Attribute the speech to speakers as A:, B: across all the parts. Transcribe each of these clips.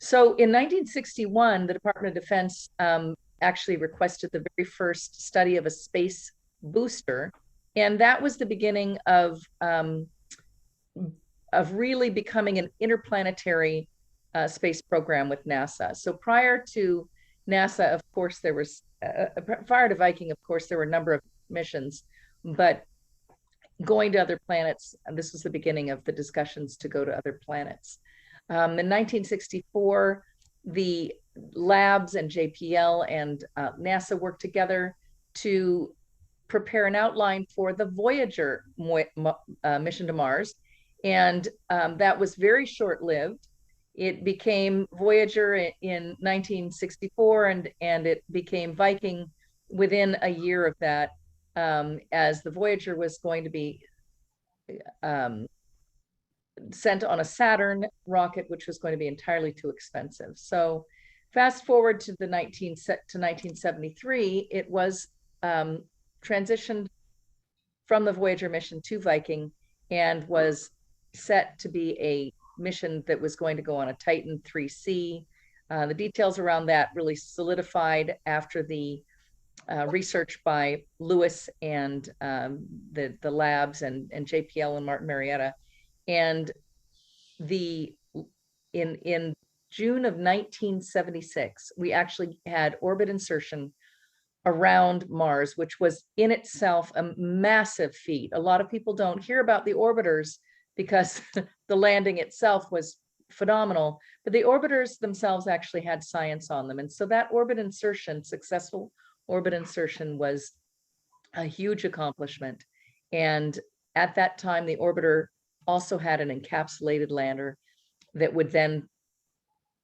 A: So in 1961, the Department of Defense actually requested the very first study of a space booster, and that was the beginning of really becoming an interplanetary space program with NASA. So prior to NASA, of course, there was prior to Viking, of course, there were a number of missions, but going to other planets, this was the beginning of the discussions to go to other planets. In 1964, the labs and JPL and NASA worked together to prepare an outline for the Voyager mission to Mars. And that was very short-lived. It became Voyager in 1964, and it became Viking within a year of that, as the Voyager was going to be um, sent on a Saturn rocket, which was going to be entirely too expensive. So fast forward to 1973, it was transitioned from the Voyager mission to Viking and was set to be a mission that was going to go on a Titan 3C. The details around that really solidified after the research by Lewis and the labs and JPL and Martin Marietta. And the in June of 1976, we actually had orbit insertion around Mars, which was in itself a massive feat. A lot of people don't hear about the orbiters because the landing itself was phenomenal, but the orbiters themselves actually had science on them. And so that orbit insertion, successful orbit insertion, was a huge accomplishment. And at that time, the orbiter also had an encapsulated lander that would then,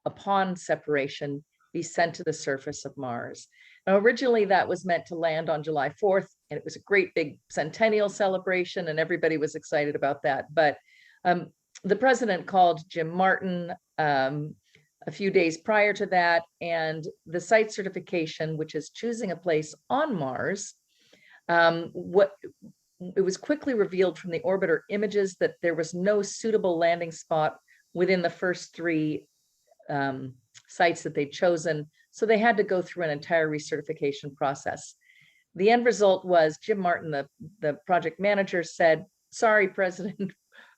A: upon separation, be sent to the surface of Mars. Now, originally that was meant to land on July 4th, and it was a great big centennial celebration, and everybody was excited about that. But the president called Jim Martin a few days prior to that, and the site certification, which is choosing a place on Mars, it was quickly revealed from the orbiter images that there was no suitable landing spot within the first three sites that they'd chosen. So they had to go through an entire recertification process. The end result was Jim Martin, the project manager, said, sorry, President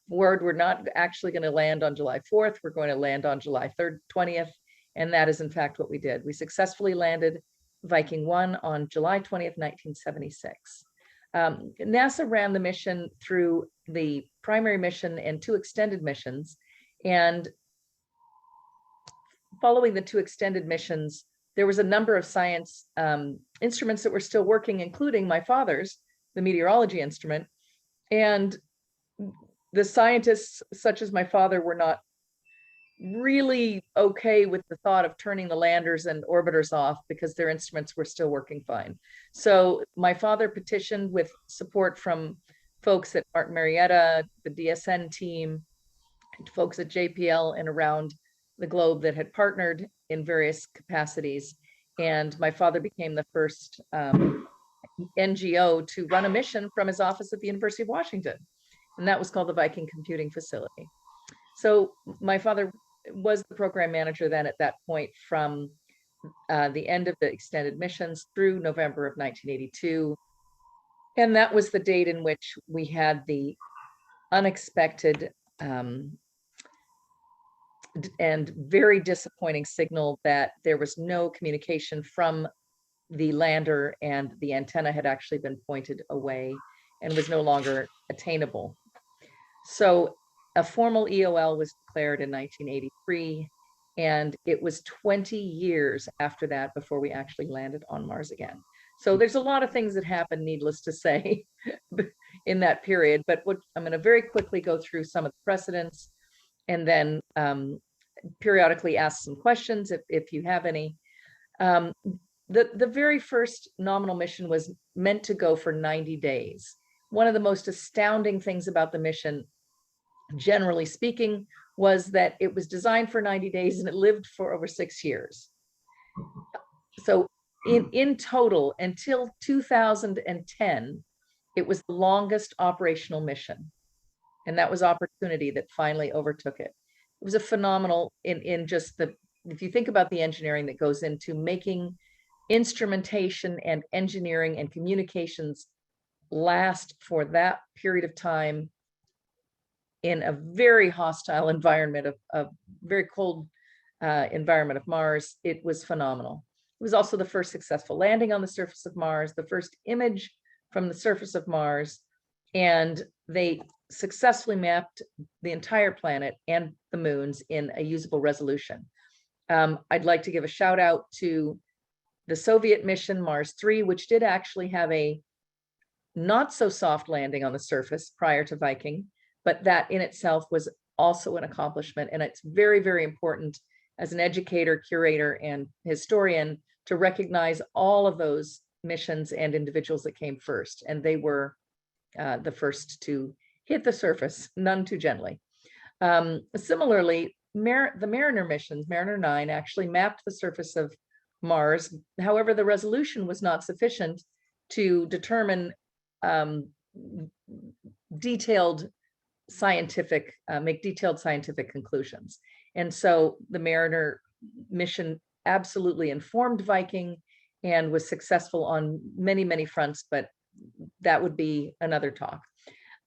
A: Ward, we're not actually going to land on July 4th. We're going to land on July 3rd, 20th. And that is in fact what we did. We successfully landed Viking 1 on July 20th, 1976. NASA ran the mission through the primary mission and 2 extended missions. And following the 2 extended missions, there was a number of science instruments that were still working, including my father's, the meteorology instrument. And the scientists, such as my father, were not really okay with the thought of turning the landers and orbiters off because their instruments were still working fine. So my father petitioned, with support from folks at Martin Marietta, the DSN team, folks at JPL and around the globe that had partnered in various capacities. And my father became the first NGO to run a mission from his office at the University of Washington. And that was called the Viking Computing Facility. So my father was the program manager then at that point, from the end of the extended missions through November of 1982. And that was the date in which we had the unexpected and very disappointing signal that there was no communication from the lander, and the antenna had actually been pointed away and was no longer attainable. So a formal EOL was declared in 1983, and it was 20 years after that before we actually landed on Mars again. So there's a lot of things that happened, needless to say, in that period. But what I'm going to very quickly go through some of the precedents, and then periodically ask some questions if you have any. The very first nominal mission was meant to go for 90 days. One of the most astounding things about the mission, generally speaking, was that it was designed for 90 days and it lived for over 6 years. So in total, until 2010, it was the longest operational mission. And that was Opportunity that finally overtook it. It was a phenomenal, in just the if you think about the engineering that goes into making instrumentation and engineering and communications last for that period of time in a very hostile environment, of very cold environment of Mars, it was phenomenal. It was also the first successful landing on the surface of Mars, the first image from the surface of Mars, and they successfully mapped the entire planet and the moons in a usable resolution. I'd like to give a shout out to the Soviet mission Mars 3, which did actually have a not so soft landing on the surface prior to Viking, but that in itself was also an accomplishment. And it's very, very important as an educator, curator, and historian to recognize all of those missions and individuals that came first. And they were the first to hit the surface, none too gently. Similarly, the Mariner missions, Mariner 9, actually mapped the surface of Mars. However, the resolution was not sufficient to determine make detailed scientific conclusions. And so the Mariner mission absolutely informed Viking and was successful on many, many fronts, but that would be another talk.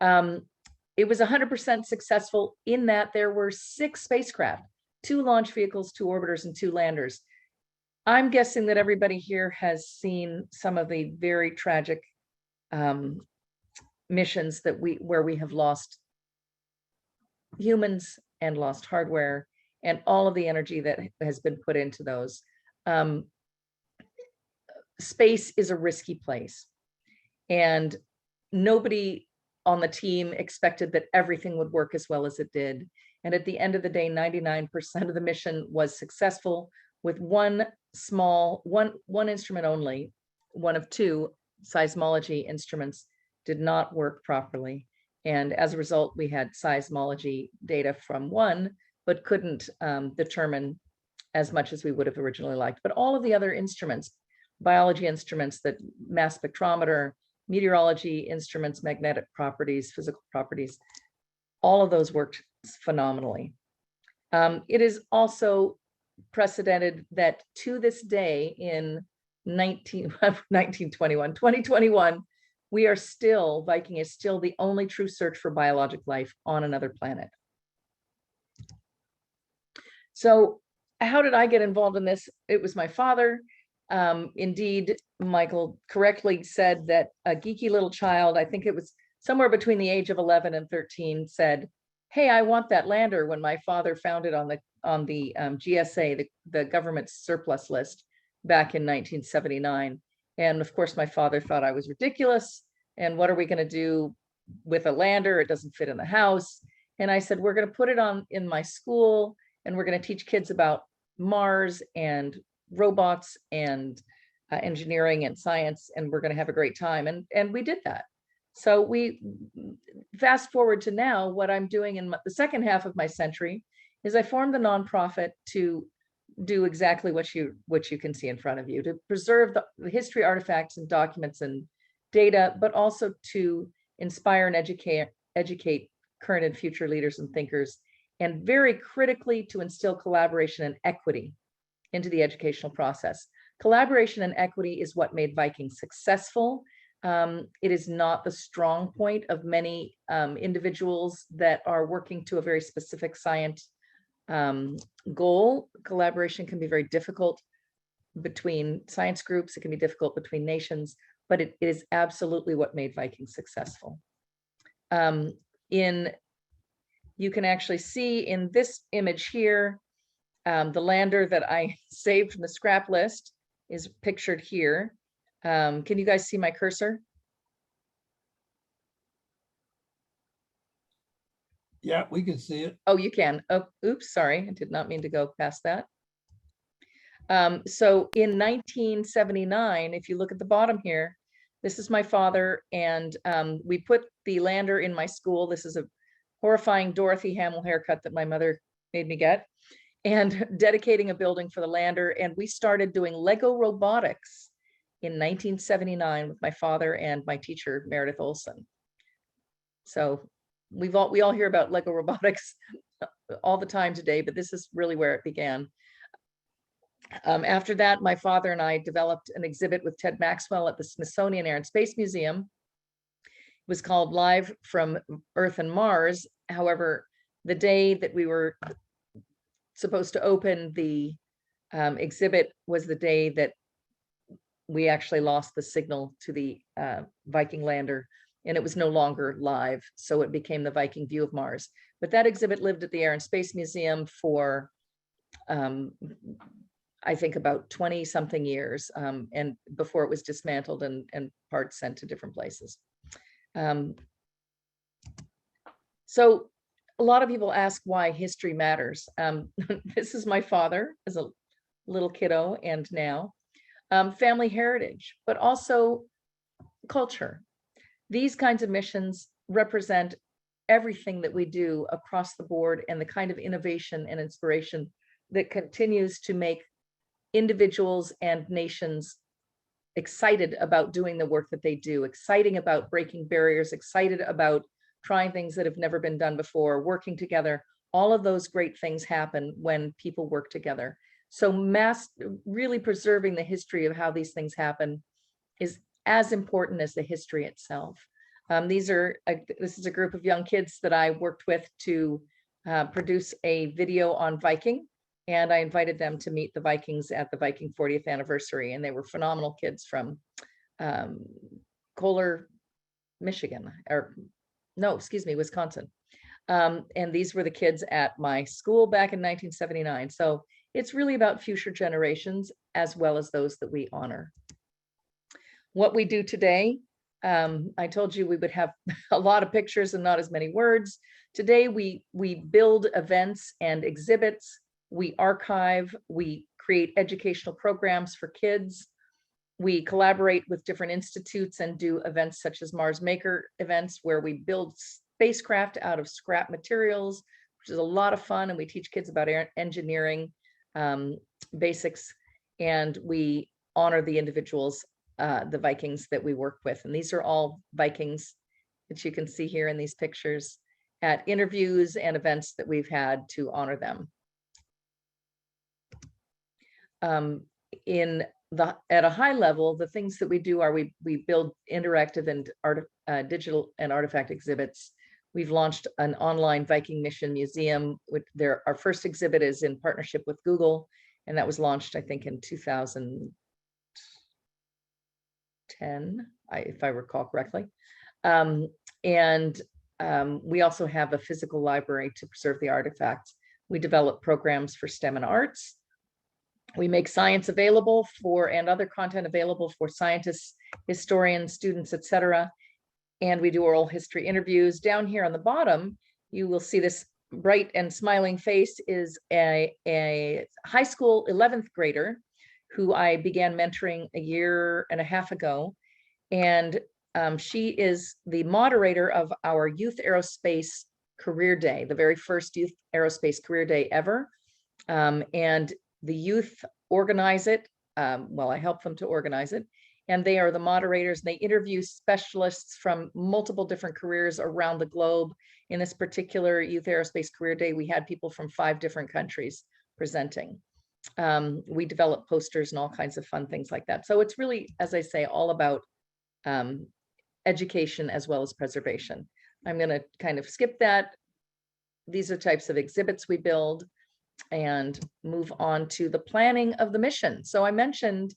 A: It was 100% successful in that there were 6 spacecraft, 2 launch vehicles, 2 orbiters, and 2 landers. I'm guessing that everybody here has seen some of the very tragic missions where we have lost humans and lost hardware and all of the energy that has been put into those. Space is a risky place, and nobody on the team expected that everything would work as well as it did. And at the end of the day, 99% of the mission was successful, with one instrument only, one of 2 seismology instruments did not work properly. And as a result, we had seismology data from one, but couldn't determine as much as we would have originally liked. But all of the other instruments, biology instruments, that mass spectrometer, meteorology instruments, magnetic properties, physical properties, all of those worked phenomenally. It is also precedented that to this day in 2021, we are still, Viking is still the only true search for biologic life on another planet. So how did I get involved in this? It was my father. Indeed, Michael correctly said that a geeky little child, I think it was somewhere between the age of 11 and 13, said, "Hey, I want that lander," when my father found it on the GSA, the government's surplus list, back in 1979. And of course, my father thought I was ridiculous. And what are we going to do with a lander? It doesn't fit in the house. And I said, we're going to put it on in my school, and we're going to teach kids about Mars and robots and engineering and science, and we're going to have a great time. And we did that. So we fast forward to now, what I'm doing in the second half of my century is I formed the nonprofit to do exactly what you can see in front of you, to preserve the history, artifacts, and documents and data, but also to inspire and educate current and future leaders and thinkers, and very critically to instill collaboration and equity into the educational process. Collaboration and equity is what made Viking successful. It is not the strong point of many individuals that are working to a very specific science goal. Collaboration can be very difficult between science groups. It can be difficult between nations, but it is absolutely what made Viking successful. You can actually see in this image here, the lander that I saved from the scrap list is pictured here. Can you guys see my cursor?
B: Yeah, we can see it.
A: Oh, you can. Oh, oops, sorry. I did not mean to go past that. So in 1979, if you look at the bottom here, this is my father, and we put the lander in my school. This is a horrifying Dorothy Hamill haircut that my mother made me get, and dedicating a building for the lander. And we started doing Lego robotics in 1979 with my father and my teacher, Meredith Olson. So we all hear about Lego robotics all the time today, but this is really where it began. After that, my father and I developed an exhibit with Ted Maxwell at the Smithsonian Air and Space Museum. It was called Live from Earth and Mars. However, the day that we were supposed to open the exhibit was the day that we actually lost the signal to the Viking lander, and it was no longer live. So it became the Viking View of Mars. But that exhibit lived at the Air and Space Museum for, I think, about 20 something years, and before it was dismantled and parts sent to different places. So a lot of people ask why history matters. This is my father as a little kiddo and now. Family heritage, but also culture. These kinds of missions represent everything that we do across the board and the kind of innovation and inspiration that continues to make individuals and nations excited about doing the work that they do, exciting about breaking barriers, excited about trying things that have never been done before, working together. All of those great things happen when people work together. So really preserving the history of how these things happen is as important as the history itself. This is a group of young kids that I worked with to produce a video on Viking, and I invited them to meet the Vikings at the Viking 40th anniversary, and they were phenomenal kids from Kohler, Michigan, or no, excuse me, Wisconsin. And these were the kids at my school back in 1979. So it's really about future generations as well as those that we honor. What we do today, I told you we would have a lot of pictures and not as many words. Today we build events and exhibits, we archive, we create educational programs for kids. We collaborate with different institutes and do events such as Mars Maker events, where we build spacecraft out of scrap materials, which is a lot of fun. And we teach kids about engineering basics, and we honor the individuals, the Vikings that we work with. And these are all Vikings that you can see here in these pictures at interviews and events that we've had to honor them. At a high level, the things that we do are we build interactive and digital and artifact exhibits. We've launched an online Viking mission museum. Our first exhibit is in partnership with Google, and that was launched, I think, in 2010, if I recall correctly. We also have a physical library to preserve the artifacts. We develop programs for STEM and arts. We make science available and other content available for scientists, historians, students, etc. And we do oral history interviews. Down here on the bottom, you will see this bright and smiling face is a high school 11th grader who I began mentoring a year and a half ago. And she is the moderator of our Youth Aerospace Career Day, the very first Youth Aerospace Career Day ever. And the youth organize it. Well, I help them to organize it. And they are the moderators. They interview specialists from multiple different careers around the globe. In this particular Youth Aerospace Career Day, we had people from 5 different countries presenting. We develop posters and all kinds of fun things like that. So it's really, as I say, all about education as well as preservation. I'm going to kind of skip that. These are types of exhibits we build, and move on to the planning of the mission. So I mentioned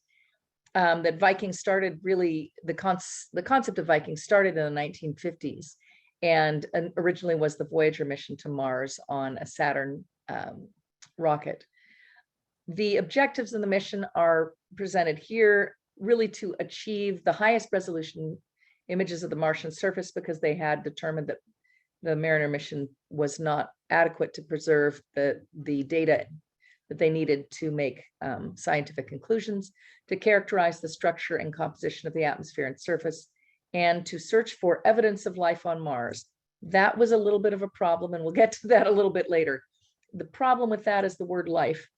A: that Viking started really, the concept of Viking started in the 1950s, and originally was the Voyager mission to Mars on a Saturn rocket. The objectives of the mission are presented here, really to achieve the highest resolution images of the Martian surface, because they had determined that the Mariner mission was not adequate to preserve the data that they needed to make scientific conclusions, to characterize the structure and composition of the atmosphere and surface, and to search for evidence of life on Mars. That was a little bit of a problem, and we'll get to that a little bit later. The problem with that is the word life,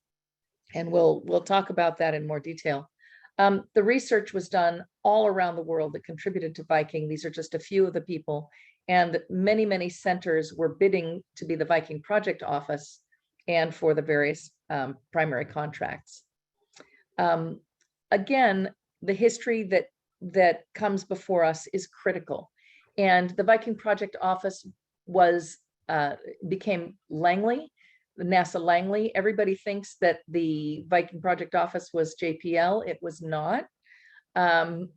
A: and we'll talk about that in more detail. The research was done all around the world that contributed to Viking. These are just a few of the people, and many, many centers were bidding to be the Viking project office and for the various primary contracts. Again, the history that comes before us is critical. And the Viking Project Office was became Langley, the NASA Langley. Everybody thinks that the Viking Project Office was JPL. It was not. NASA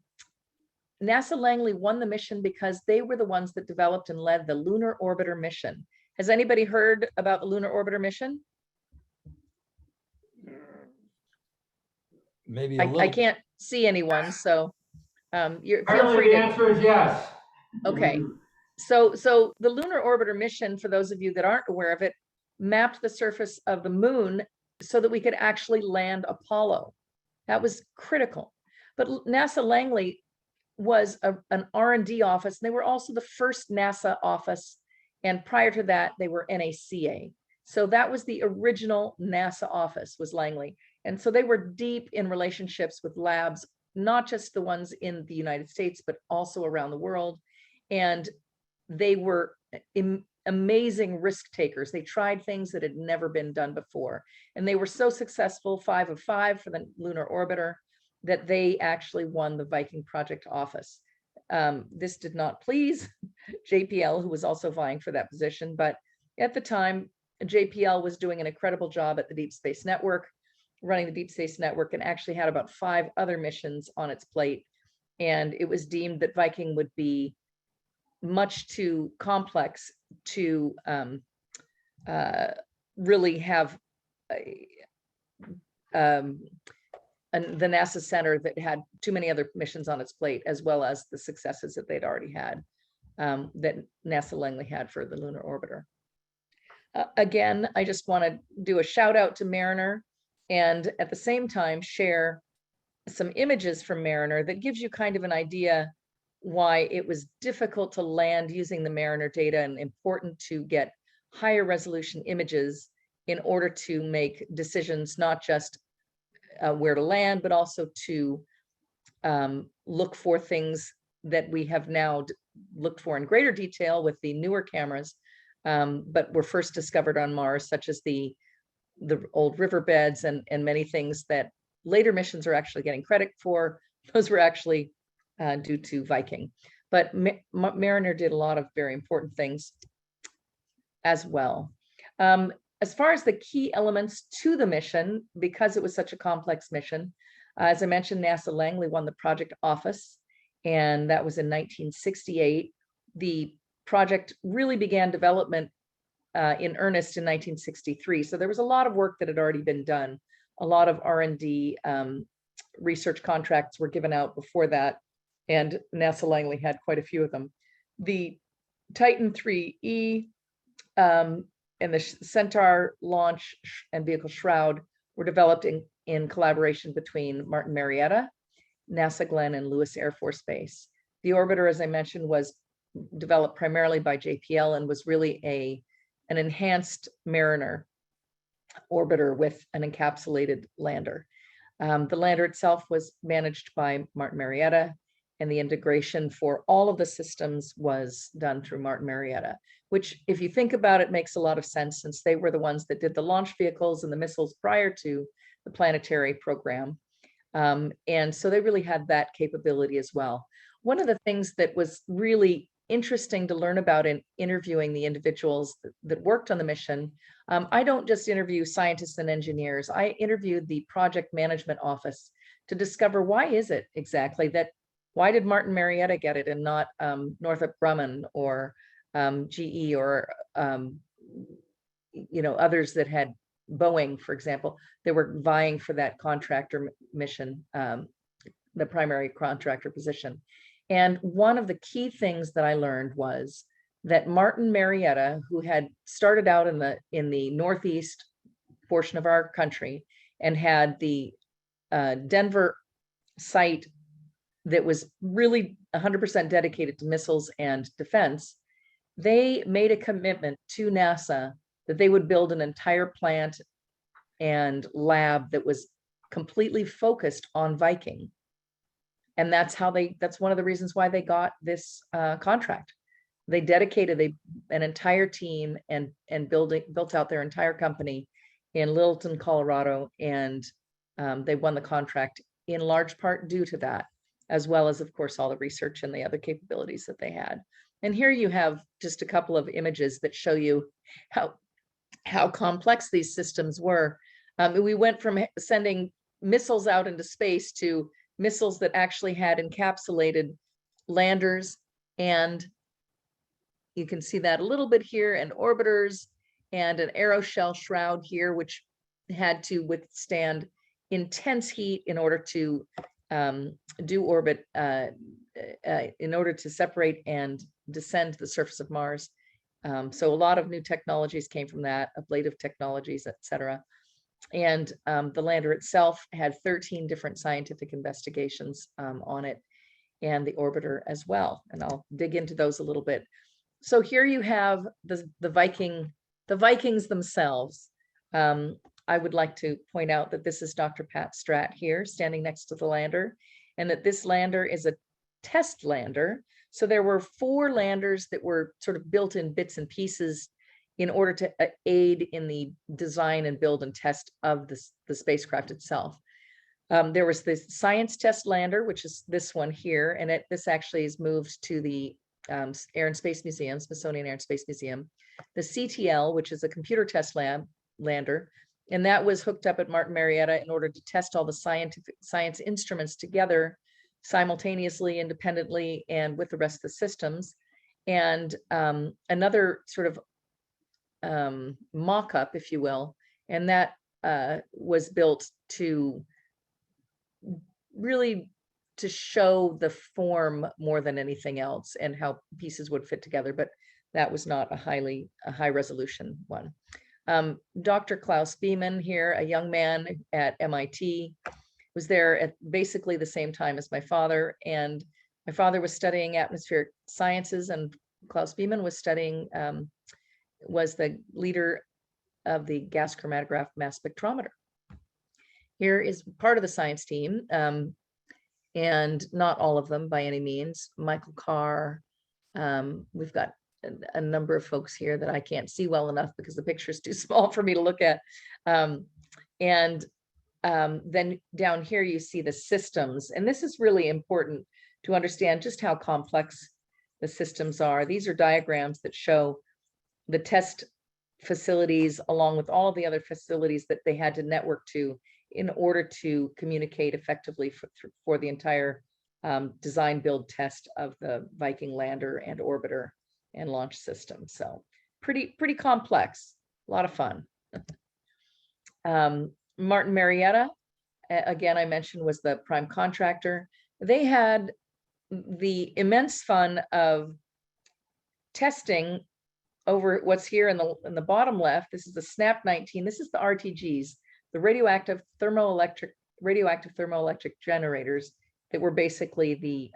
A: Langley won the mission because they were the ones that developed and led the Lunar Orbiter mission. Has anybody heard about the Lunar Orbiter mission?
B: Maybe a
A: I
B: little.
A: can't see anyone, so feel
C: Apparently
A: free
C: the
A: to.
C: answer is yes.
A: Okay. So the Lunar Orbiter mission, for those of you that aren't aware of it, mapped the surface of the moon so that we could actually land Apollo. That was critical. But NASA Langley was an R&D office. And they were also the first NASA office. And prior to that, they were NACA. So that was the original NASA office, was Langley. And so they were deep in relationships with labs, not just the ones in the United States, but also around the world. And they were amazing risk takers. They tried things that had never been done before. And they were so successful, 5 of 5 for the lunar orbiter, that they actually won the Viking Project Office. This did not please JPL, who was also vying for that position. But at the time, JPL was doing an incredible job at the Deep Space Network, running the Deep Space Network, and actually had about 5 other missions on its plate. And it was deemed that Viking would be much too complex to really have the NASA center that had too many other missions on its plate, as well as the successes that they'd already had, that NASA Langley had for the lunar orbiter. Again, I just want to do a shout out to Mariner, and at the same time share some images from Mariner that gives you kind of an idea why it was difficult to land using the Mariner data and important to get higher resolution images in order to make decisions, not just where to land, but also to look for things that we have now looked for in greater detail with the newer cameras, but were first discovered on Mars, such as the old riverbeds and many things that later missions are actually getting credit for. Those were actually due to Viking. But Mariner did a lot of very important things as well. As far as the key elements to the mission, because it was such a complex mission, as I mentioned, NASA Langley won the project office, and that was in 1968. The project really began development in earnest in 1963. So there was a lot of work that had already been done. A lot of R&D research contracts were given out before that, and NASA Langley had quite a few of them. The Titan 3E and the Centaur launch and vehicle shroud were developed in collaboration between Martin Marietta, NASA Glenn, and Lewis Air Force Base. The orbiter, as I mentioned, was developed primarily by JPL and was really an enhanced Mariner orbiter with an encapsulated lander. The lander itself was managed by Martin Marietta, and the integration for all of the systems was done through Martin Marietta, which, if you think about it, makes a lot of sense, since they were the ones that did the launch vehicles and the missiles prior to the planetary program. And so they really had that capability as well. One of the things that was really interesting to learn about in interviewing the individuals that worked on the mission, I don't just interview scientists and engineers. I interviewed the project management office to discover why is it exactly that, why did Martin Marietta get it and not Northrop Grumman or GE or others that had Boeing, for example, they were vying for that contractor mission, the primary contractor position. And one of the key things that I learned was that Martin Marietta, who had started out in the northeast portion of our country and had the Denver site that was really 100% dedicated to missiles and defense, they made a commitment to NASA that they would build an entire plant and lab that was completely focused on Viking. And that's one of the reasons why they got this contract. They dedicated an entire team and built out their entire company in Littleton, Colorado, and They won the contract in large part due to that, as well as, of course, all the research and the other capabilities that they had. And here you have just a couple of images that show you how complex these systems were. We went from sending missiles out into space to missiles that actually had encapsulated landers, and you can see that a little bit here, and orbiters, and an aeroshell shroud here, which had to withstand intense heat in order to do orbit, in order to separate and descend to the surface of Mars. So a lot of new technologies came from that, ablative technologies, etc. And the lander itself had 13 different scientific investigations on it, and the orbiter as well. And I'll dig into those a little bit. So here you have the Vikings themselves. I would like to point out that this is Dr. Pat Stratt here, standing next to the lander, and that this lander is a test lander. So there were 4 landers that were sort of built in bits and pieces in order to aid in the design and build and test of the spacecraft itself. There was this science test lander, which is this one here, and this actually is moved to the Air and Space Museum, Smithsonian Air and Space Museum. The CTL, which is a computer test lander, and that was hooked up at Martin Marietta in order to test all the science instruments together simultaneously, independently, and with the rest of the systems. And another sort of mock-up, if you will, and that was built to really to show the form more than anything else and how pieces would fit together, but that was not a high resolution one. Dr. Klaus Beeman here, a young man at MIT, was there at basically the same time as my father, and my father was studying atmospheric sciences, and Klaus Beeman was studying, was the leader of the gas chromatograph mass spectrometer. Here is part of the science team, and not all of them by any means. Michael Carr, we've got a number of folks here that I can't see well enough because the picture is too small for me to look at. And then down here you see the systems, and this is really important to understand just how complex the systems are. These are diagrams that show the test facilities along with all of the other facilities that they had to network to in order to communicate effectively for the entire design, build, test of the Viking lander and orbiter and launch system. So pretty complex, a lot of fun. Martin Marietta, again, I mentioned, was the prime contractor. They had the immense fun of testing over what's here in the bottom left. This is the SNAP 19. This is the RTGs, the radioactive thermoelectric generators that were basically the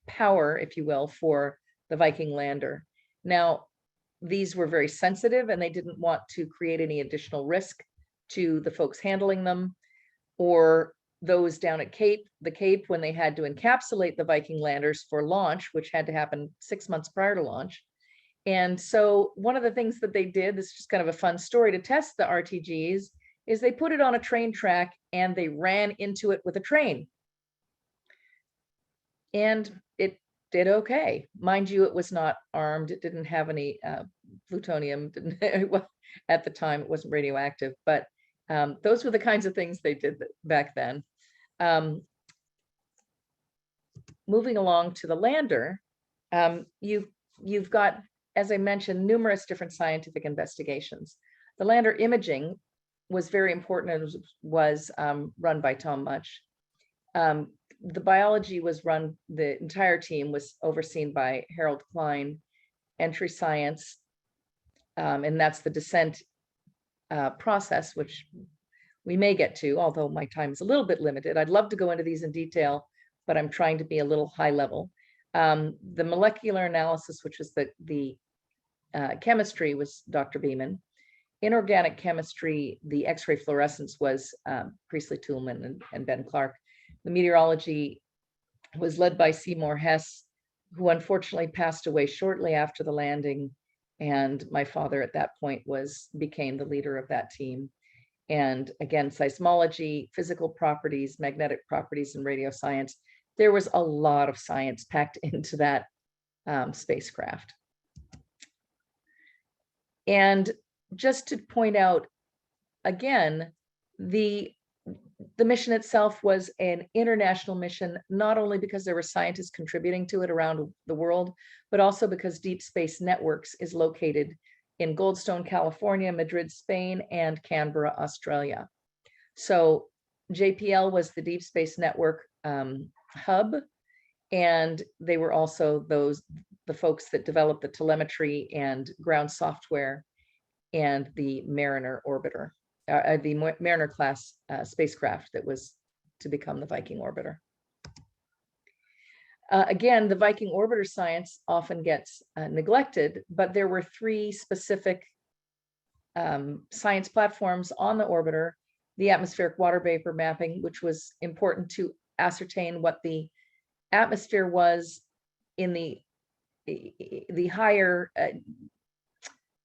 A: power, if you will, for the Viking lander. Now, these were very sensitive, and they didn't want to create any additional risk to the folks handling them, or those down at the Cape when they had to encapsulate the Viking landers for launch, which had to happen 6 months prior to launch. And so one of the things that they did, this is just kind of a fun story, to test the RTGs, is they put it on a train track and they ran into it with a train. And it did okay. Mind you, it was not armed. It didn't have any plutonium. At the time, it wasn't radioactive, but those were the kinds of things they did back then. Moving along to the lander, you've got, as I mentioned, numerous different scientific investigations. The lander imaging was very important and was run by Tom Much. The biology was run, the entire team was overseen by Harold Klein. Entry science, and that's the descent process, which we may get to, although my time is a little bit limited. I'd love to go into these in detail, but I'm trying to be a little high level. The molecular analysis, which was the chemistry, was Dr. Beeman. Inorganic chemistry, the X-ray fluorescence, was Rachel Tillman and Ben Clark. The meteorology was led by Seymour Hess, who unfortunately passed away shortly after the landing. And my father at that point became the leader of that team. and again, seismology, physical properties, magnetic properties, and radio science. There was a lot of science packed into that spacecraft. And just to point out again, the mission itself was an international mission, not only because there were scientists contributing to it around the world, but also because Deep Space Networks is located in Goldstone, California, Madrid, Spain, and Canberra, Australia. So JPL was the Deep Space Network hub, and they were also the folks that developed the telemetry and ground software and the Mariner orbiter, the Mariner class spacecraft that was to become the Viking orbiter. Again, the Viking orbiter science often gets neglected, but there were 3 specific science platforms on the orbiter: the atmospheric water vapor mapping, which was important to ascertain what the atmosphere was in the higher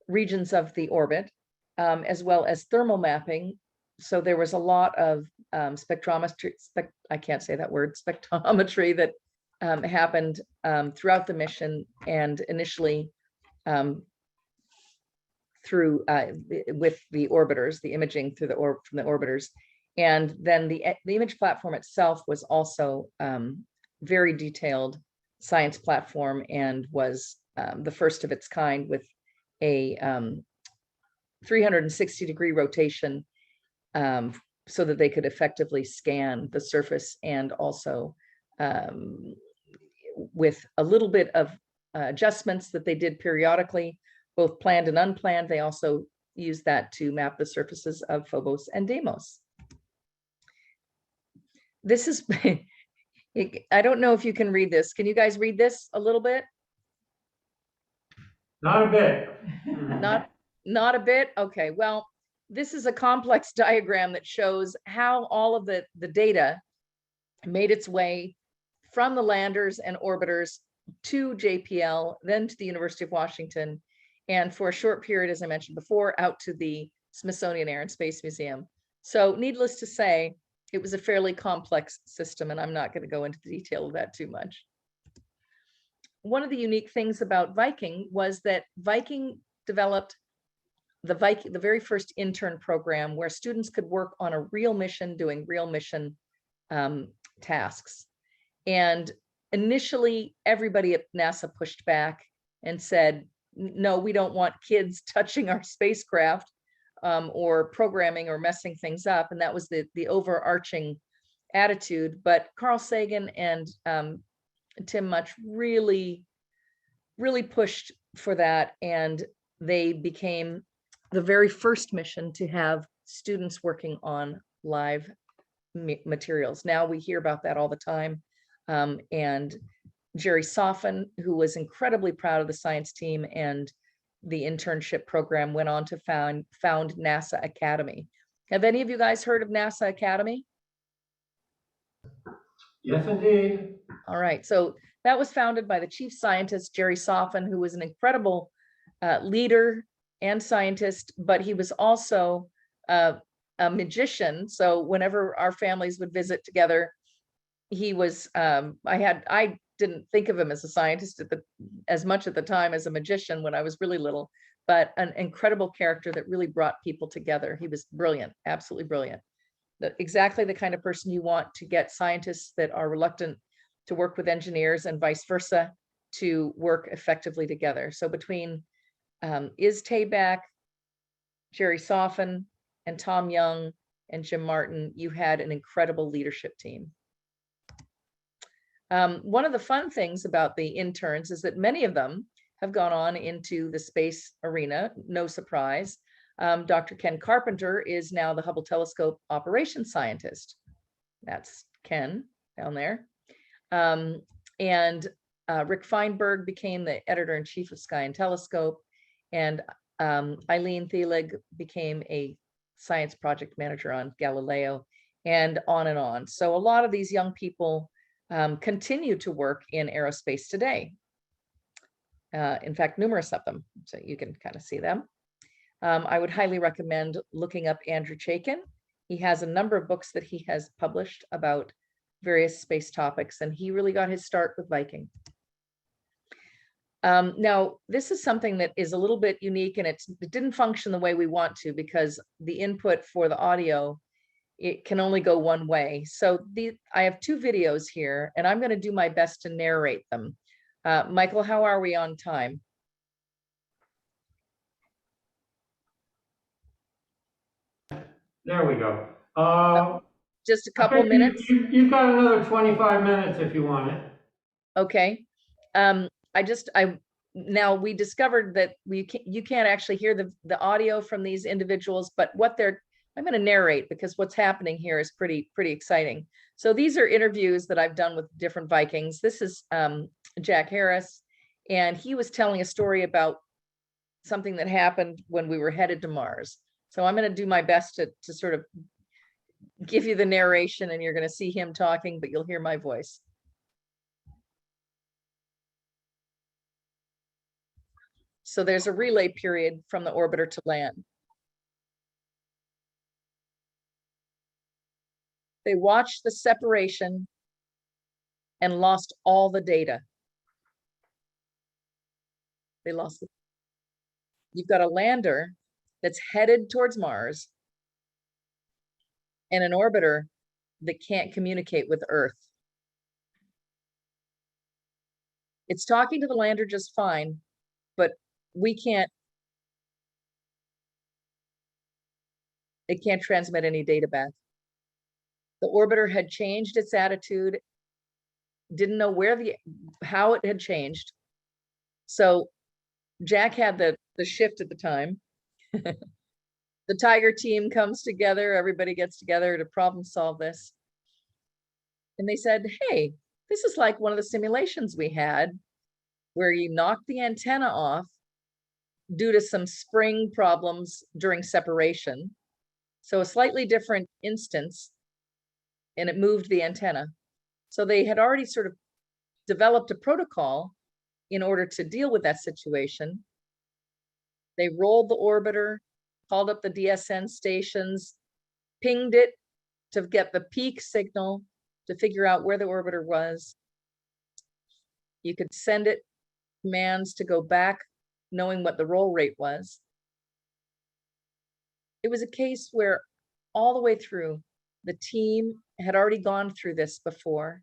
A: regions of the orbit, as well as thermal mapping. So there was a lot of spectrometry, I can't say that word, spectrometry that happened throughout the mission, and initially through with the orbiters, the imaging through from the orbiters. And then the image platform itself was also very detailed science platform, and was the first of its kind, with a 360-degree rotation, so that they could effectively scan the surface, and also with a little bit of adjustments that they did periodically, both planned and unplanned. They also used that to map the surfaces of Phobos and Deimos. This is, I don't know if you can read this. Can you guys read this a little bit?
C: Not a bit.
A: Not a bit? Okay, well, this is a complex diagram that shows how all of the data made its way from the landers and orbiters to JPL, then to the University of Washington, and for a short period, as I mentioned before, out to the Smithsonian Air and Space Museum. So needless to say, it was a fairly complex system, and I'm not going to go into the detail of that too much. One of the unique things about Viking was that Viking developed the very first intern program where students could work on a real mission, doing real mission tasks. And initially, everybody at NASA pushed back and said, no, we don't want kids touching our spacecraft or programming or messing things up. And that was the overarching attitude. But Carl Sagan and Tim Much really pushed for that. And they became the very first mission to have students working on live materials. Now we hear about that all the time. And Jerry Soffin, who was incredibly proud of the science team and the internship program, went on to found NASA Academy. Have any of you guys heard of NASA Academy?
C: Yes, indeed.
A: All right, so that was founded by the chief scientist, Jerry Soffin, who was an incredible leader and scientist, but he was also a magician. So whenever our families would visit together, he was, I didn't think of him as a scientist as much at the time as a magician when I was really little, but an incredible character that really brought people together. He was brilliant, absolutely brilliant. Exactly the kind of person you want to get scientists that are reluctant to work with engineers and vice versa to work effectively together. So between Is Tabak, Jerry Soffin, and Tom Young and Jim Martin, you had an incredible leadership team. One of the fun things about the interns is that many of them have gone on into the space arena, no surprise. Dr. Ken Carpenter is now the Hubble Telescope operations scientist. That's Ken down there. And Rick Feinberg became the editor-in-chief of Sky and Telescope, and Eileen Thielig became a science project manager on Galileo, and on and on. So a lot of these young people continue to work in aerospace today. In fact, numerous of them, so you can kind of see them. I would highly recommend looking up Andrew Chaikin. He has a number of books that he has published about various space topics, and he really got his start with Viking. Now, this is something that is a little bit unique, and it didn't function the way we want to, because the input for the audio, it can only go one way. So I have two videos here, and I'm going to do my best to narrate them. Michael, how are we on time?
C: There we go.
A: Just a
C: I
A: couple
C: think
A: minutes?
C: you've got another 25 minutes if you want it.
A: Okay. Now we discovered that you can't actually hear the audio from these individuals, but I'm going to narrate, because what's happening here is pretty exciting. So these are interviews that I've done with different Vikings. This is Jack Harris, and he was telling a story about something that happened when we were headed to Mars. So I'm going to do my best to sort of give you the narration, and you're going to see him talking, but you'll hear my voice. So there's a relay period from the orbiter to land. They watched the separation and lost all the data. They lost it. You've got a lander that's headed towards Mars and an orbiter that can't communicate with Earth. It's talking to the lander just fine, but it can't transmit any data back. The orbiter had changed its attitude, didn't know how it had changed. So Jack had the shift at the time. The Tiger team comes together, everybody gets together to problem solve this. And they said, hey, this is like one of the simulations we had where you knocked the antenna off due to some spring problems during separation. So a slightly different instance, and it moved the antenna. So they had already sort of developed a protocol in order to deal with that situation. They rolled the orbiter, called up the DSN stations, pinged it to get the peak signal to figure out where the orbiter was. You could send it commands to go back, knowing what the roll rate was. It was a case where all the way through, the team had already gone through this before.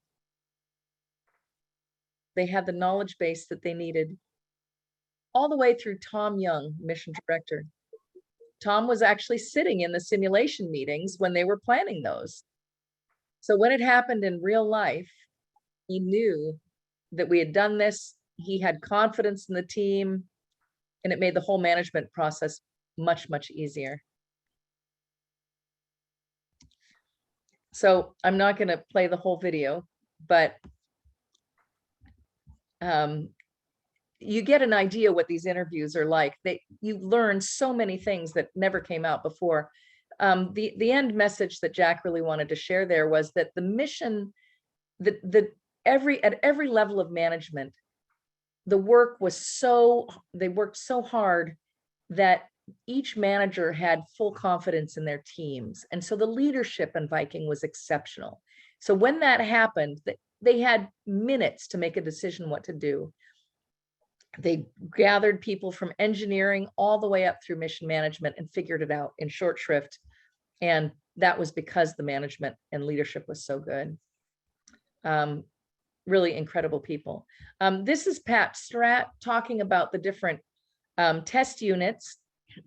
A: They had the knowledge base that they needed. All the way through Tom Young, mission director. Tom was actually sitting in the simulation meetings when they were planning those. So when it happened in real life, he knew that we had done this. He had confidence in the team, and it made the whole management process much easier. So I'm not going to play the whole video, but you get an idea what these interviews are like. You learn so many things that never came out before. The end message that Jack really wanted to share there was that the mission, at every level of management, the work was they worked so hard that each manager had full confidence in their teams. And so the leadership in Viking was exceptional. So when that happened, they had minutes to make a decision what to do. They gathered people from engineering all the way up through mission management and figured it out in short shrift. And that was because the management and leadership was so good. Really incredible people. This is Pat Stratt talking about the different test units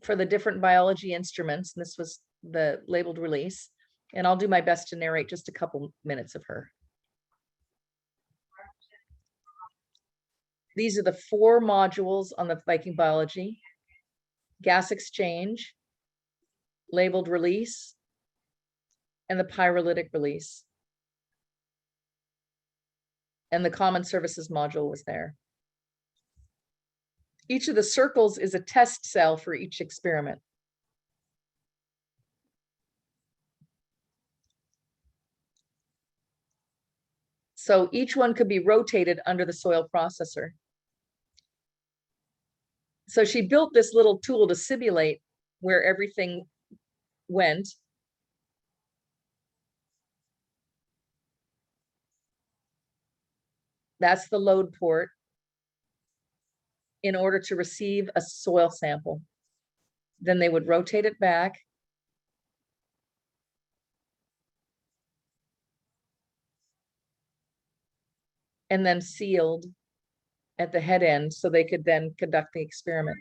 A: for the different biology instruments. And this was the labeled release. And I'll do my best to narrate just a couple minutes of her. These are the 4 modules on the Viking biology: gas exchange, labeled release, and the pyrolytic release. And the common services module was there. Each of the circles is a test cell for each experiment. So each one could be rotated under the soil processor. So she built this little tool to simulate where everything went. That's the load port in order to receive a soil sample. Then they would rotate it back. And then sealed at the head end so they could then conduct the experiment.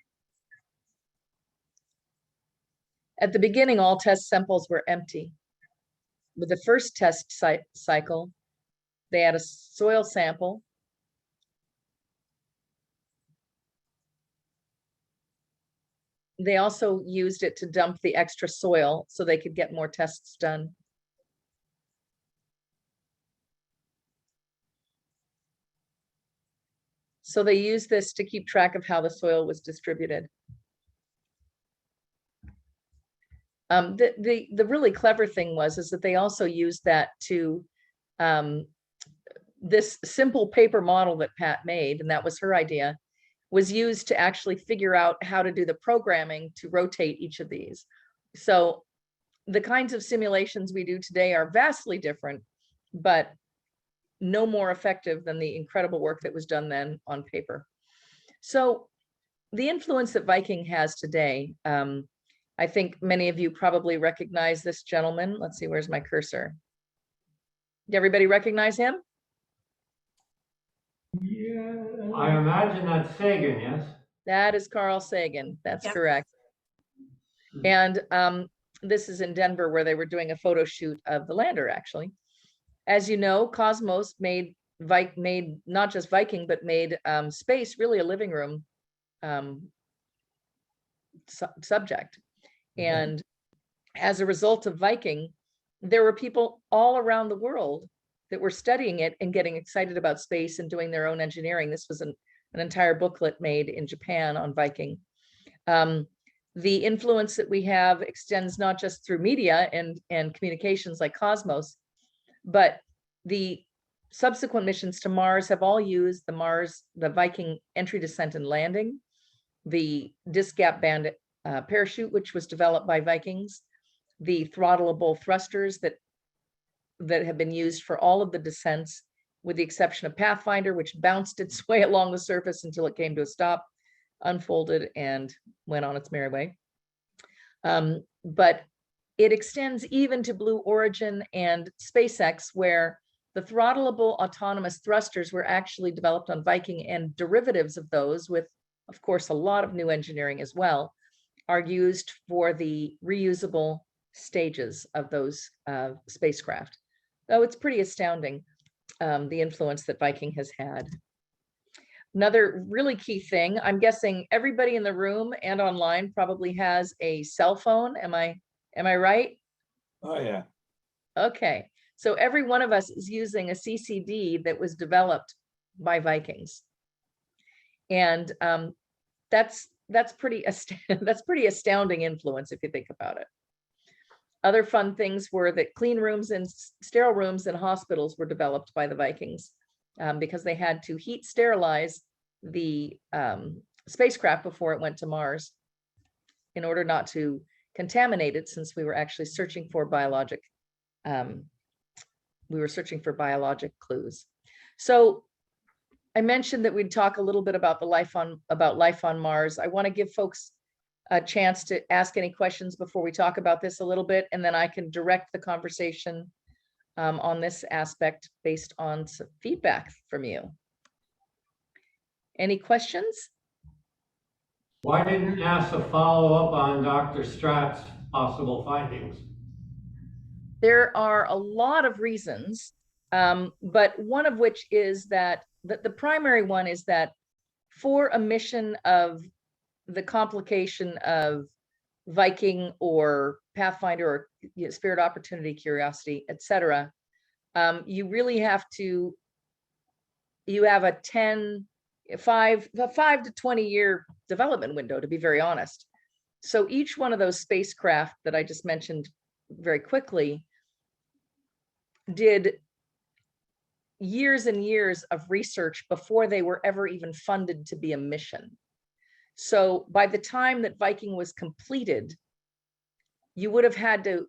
A: At the beginning, all test samples were empty. With the first test cycle, they had a soil sample. They also used it to dump the extra soil so they could get more tests done. So they used this to keep track of how the soil was distributed. The really clever thing is that they also used that to, this simple paper model that Pat made, and that was her idea, was used to actually figure out how to do the programming to rotate each of these. So the kinds of simulations we do today are vastly different, but no more effective than the incredible work that was done then on paper. So the influence that Viking has today, I think many of you probably recognize this gentleman. Let's see, where's my cursor? Did everybody recognize him?
C: Yeah. I imagine that's Sagan, yes?
A: That is Carl Sagan. That's
D: Yep.
A: correct. And this is in Denver where they were doing a photo shoot of the lander, actually. As you know, Cosmos made not just Viking, but made space really a living room subject. And as a result of Viking, there were people all around the world that were studying it and getting excited about space and doing their own engineering. This was an entire booklet made in Japan on Viking. The influence that we have extends not just through media and communications like Cosmos, but the subsequent missions to Mars have all used the Viking entry, descent, and landing, the disc gap band parachute, which was developed by Vikings, the throttleable thrusters that have been used for all of the descents, with the exception of Pathfinder, which bounced its way along the surface until it came to a stop, unfolded, and went on its merry way. But it extends even to Blue Origin and SpaceX, where the throttleable autonomous thrusters were actually developed on Viking, and derivatives of those, with, of course, a lot of new engineering as well, are used for the reusable stages of those spacecraft. Though it's pretty astounding, the influence that Viking has had. Another really key thing, I'm guessing everybody in the room and online probably has a cell phone. Am I right?
B: Oh, yeah.
A: Okay, so every one of us is using a CCD that was developed by Vikings. And that's pretty astounding influence if you think about it. Other fun things were that clean rooms and sterile rooms in hospitals were developed by the Vikings because they had to heat sterilize the spacecraft before it went to Mars in order not to contaminate it, since we were actually searching for biologic clues. So I mentioned that we'd talk a little bit about life on Mars. I want to give folks a chance to ask any questions before we talk about this a little bit, and then I can direct the conversation on this aspect based on some feedback from you. Any questions?
C: Why didn't NASA follow up on Dr. Stratt's possible findings?
A: There are a lot of reasons, but one of which is that the primary one is that for a mission of the complication of Viking or Pathfinder or Spirit, Opportunity, Curiosity, etc., you really have to, you have a 5 to 20 year development window, to be very honest. So each one of those spacecraft that I just mentioned very quickly did years and years of research before they were ever even funded to be a mission. So by the time that Viking was completed, you would have had to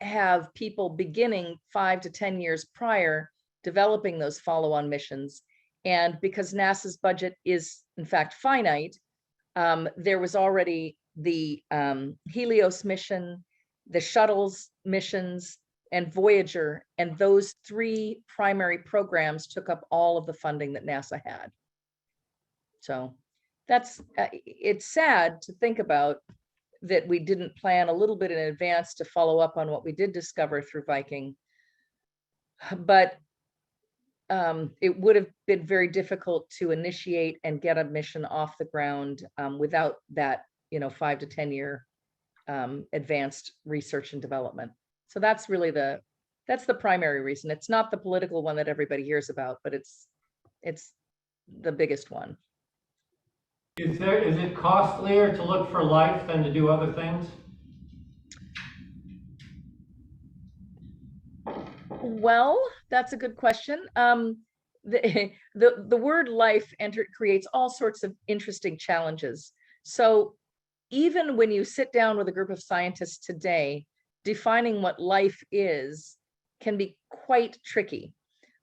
A: have people beginning 5 to 10 years prior developing those follow-on missions. And because NASA's budget is in fact finite, there was already the Helios mission, the shuttles missions, and Voyager, and those 3 primary programs took up all of the funding that NASA had. So that's, it's sad to think about that we didn't plan a little bit in advance to follow up on what we did discover through Viking. But it would have been very difficult to initiate and get a mission off the ground without that, 5 to 10 year advanced research and development. So that's really that's the primary reason. It's not the political one that everybody hears about, but it's the biggest one.
C: Is it costlier to look for life than to do other things?
A: Well, that's a good question. The word life creates all sorts of interesting challenges. So even when you sit down with a group of scientists today, defining what life is can be quite tricky.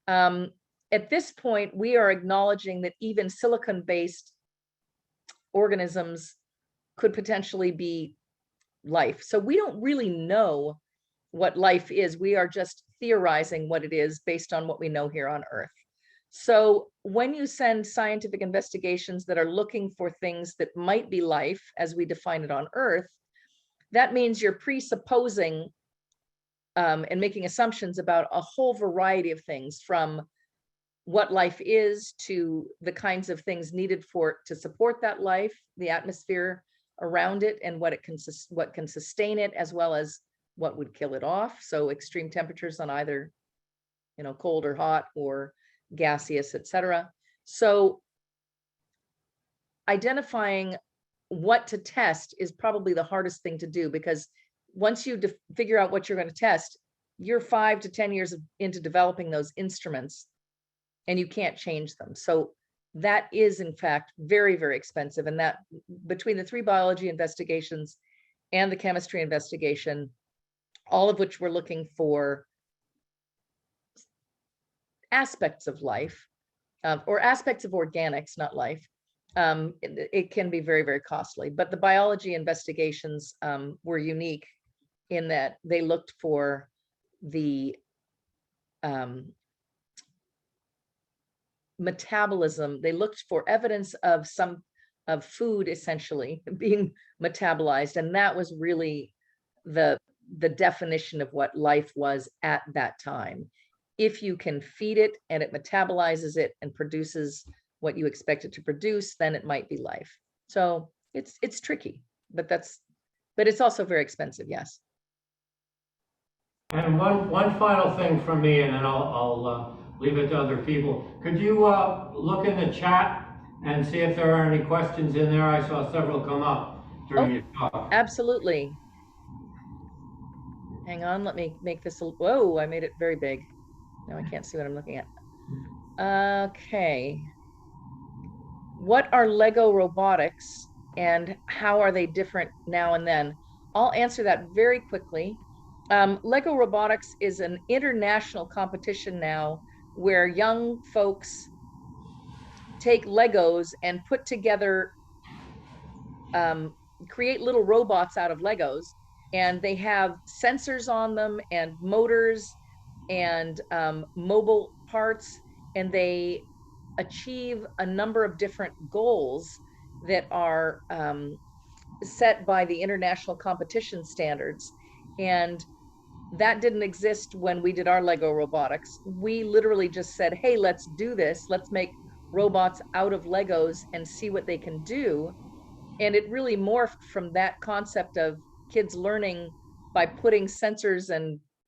A: At this point, we are acknowledging that even silicon-based organisms could potentially be life. So we don't really know what life is. We are just theorizing what it is based on what we know here on Earth. So when you send scientific investigations that are looking for things that might be life as we define it on Earth, that means you're presupposing and making assumptions about a whole variety of things, from what life is to the kinds of things needed to support that life, the atmosphere around it, and what can sustain it, as well as what would kill it off. So extreme temperatures on either, cold or hot or gaseous, etc. So identifying what to test is probably the hardest thing to do, because once you figure out what you're going to test, you're 5 to 10 years into developing those instruments, and you can't change them. So that is in fact very, very expensive. And that between the 3 biology investigations and the chemistry investigation, all of which we're looking for aspects of life, or aspects of organics, not life, it can be very, very costly. But the biology investigations were unique in that they looked for the metabolism. They looked for evidence of food essentially being metabolized, and that was really the definition of what life was at that time. If you can feed it and it metabolizes it and produces what you expect it to produce, then it might be life. So it's tricky, but it's also very expensive. Yes.
C: And one final thing from me, and then I'll leave it to other people. Could you look in the chat and see if there are any questions in there? I saw several come up during your talk.
A: Absolutely. Hang on, let me make this whoa, I made it very big. Now I can't see what I'm looking at. Okay. What are Lego robotics and how are they different now and then? I'll answer that very quickly. Lego robotics is an international competition now where young folks take Legos and put together, create little robots out of Legos, and they have sensors on them and motors and mobile parts, and they achieve a number of different goals that are set by the international competition standards. And that didn't exist when we did our Lego robotics. We literally just said, hey, let's do this. Let's make robots out of Legos and see what they can do. And it really morphed from that concept of kids learning by putting sensors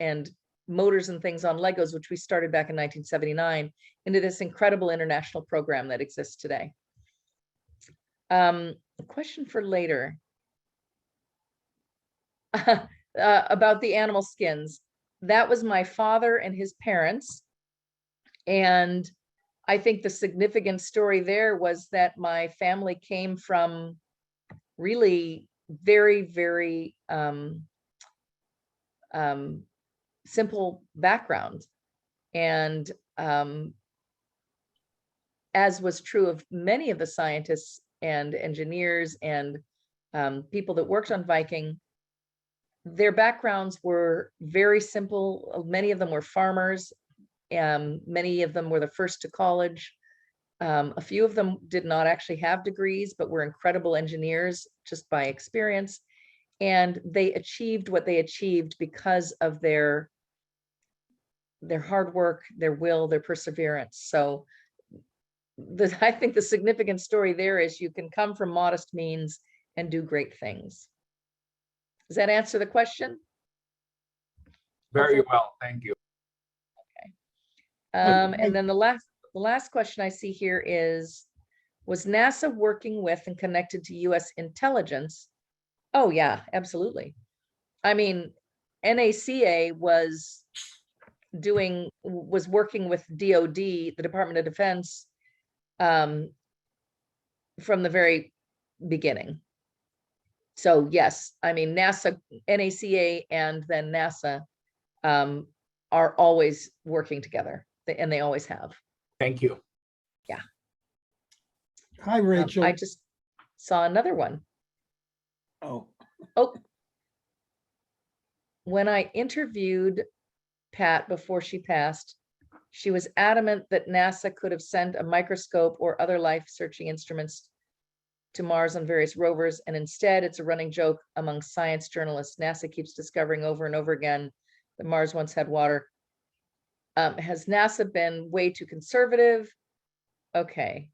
A: and motors and things on Legos, which we started back in 1979, into this incredible international program that exists today. A question for later. About the animal skins. That was my father and his parents. And I think the significant story there was that my family came from really very, very simple background. And as was true of many of the scientists and engineers and people that worked on Viking, their backgrounds were very simple. Many of them were farmers. Many of them were the first to college. A few of them did not actually have degrees, but were incredible engineers just by experience. And they achieved what they achieved because of their hard work, their will, their perseverance. So I think the significant story there is you can come from modest means and do great things. Does that answer the question?
D: Very well, thank you.
A: And then the last question I see here is, was NASA working with and connected to US intelligence? Oh yeah, absolutely. I mean, NACA was working with DOD, the Department of Defense, from the very beginning. So yes, I mean, NASA, NACA, and then NASA are always working together, and they always have.
D: Thank you.
A: Yeah.
B: Hi, Rachel.
A: I just saw another one.
B: Oh,
A: Oh, when I interviewed Pat before she passed, she was adamant that NASA could have sent a microscope or other life-searching instruments to Mars on various rovers, and instead it's a running joke among science journalists. NASA keeps discovering over and over again that Mars once had water. Has NASA been way too conservative? Okay.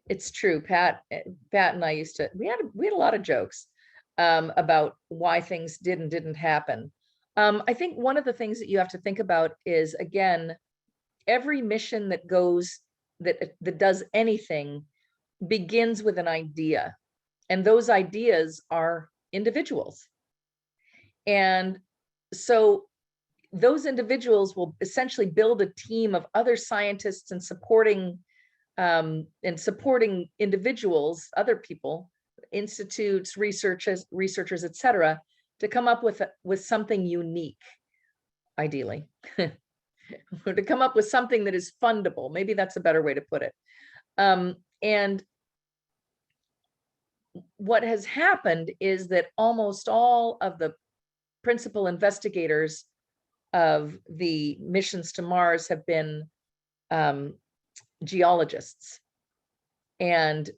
A: It's true. Pat and I we had a lot of jokes about why things did and didn't happen. I think one of the things that you have to think about is, again, every mission that does anything begins with an idea, and those ideas are individuals. And so those individuals will essentially build a team of other scientists and supporting individuals, other people, institutes, researchers, etc., to come up with something unique, ideally. Or to come up with something that is fundable. Maybe that's a better way to put it. And what has happened is that almost all of the principal investigators of the missions to Mars have been geologists. And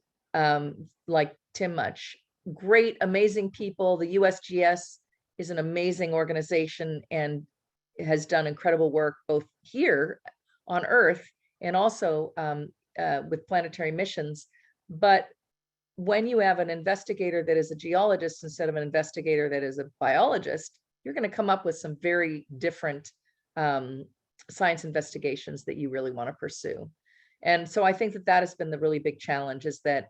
A: like Tim Much, great, amazing people. The USGS is an amazing organization and has done incredible work both here on Earth and also with planetary missions. But when you have an investigator that is a geologist instead of an investigator that is a biologist, you're going to come up with some very different science investigations that you really want to pursue. And so I think that has been the really big challenge, is that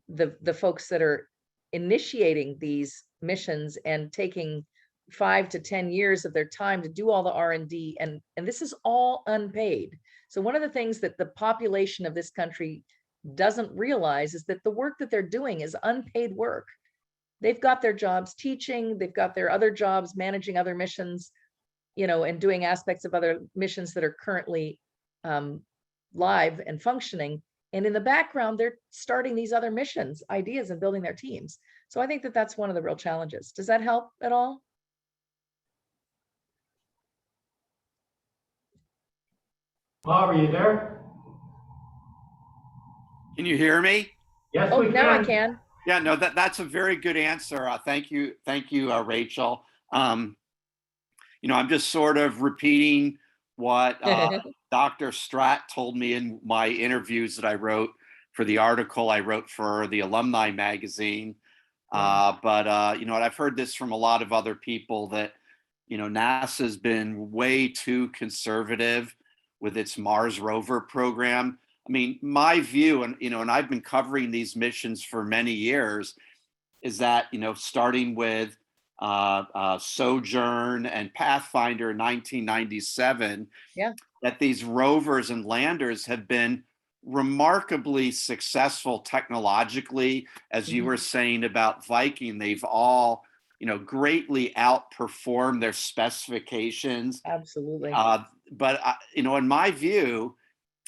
A: the folks that are initiating these missions and taking 5 to 10 years of their time to do all the R&D, and this is all unpaid. So one of the things that the population of this country doesn't realize is that the work that they're doing is unpaid work. They've got their jobs teaching, they've got their other jobs managing other missions, and doing aspects of other missions that are currently live and functioning. And in the background, they're starting these other missions, ideas, and building their teams. So I think that that's one of the real challenges. Does that help at all?
C: Bob, are you there?
E: Can you hear me?
C: Yes,
A: Oh,
C: we
A: now I
C: can.
A: can.
E: Yeah, no, that's a very good answer. Thank you, Rachel. I'm just sort of repeating what Dr. Stratt told me in my interviews that I wrote for the article I wrote for the Alumni magazine. But I've heard this from a lot of other people that, NASA's been way too conservative with its Mars rover program. I mean, my view, and I've been covering these missions for many years, is that, starting with Sojourn and Pathfinder in 1997,
A: Yeah.
E: that these rovers and landers have been remarkably successful technologically. As you were saying about Viking, they've all, greatly outperformed their specifications.
A: Absolutely.
E: But in my view,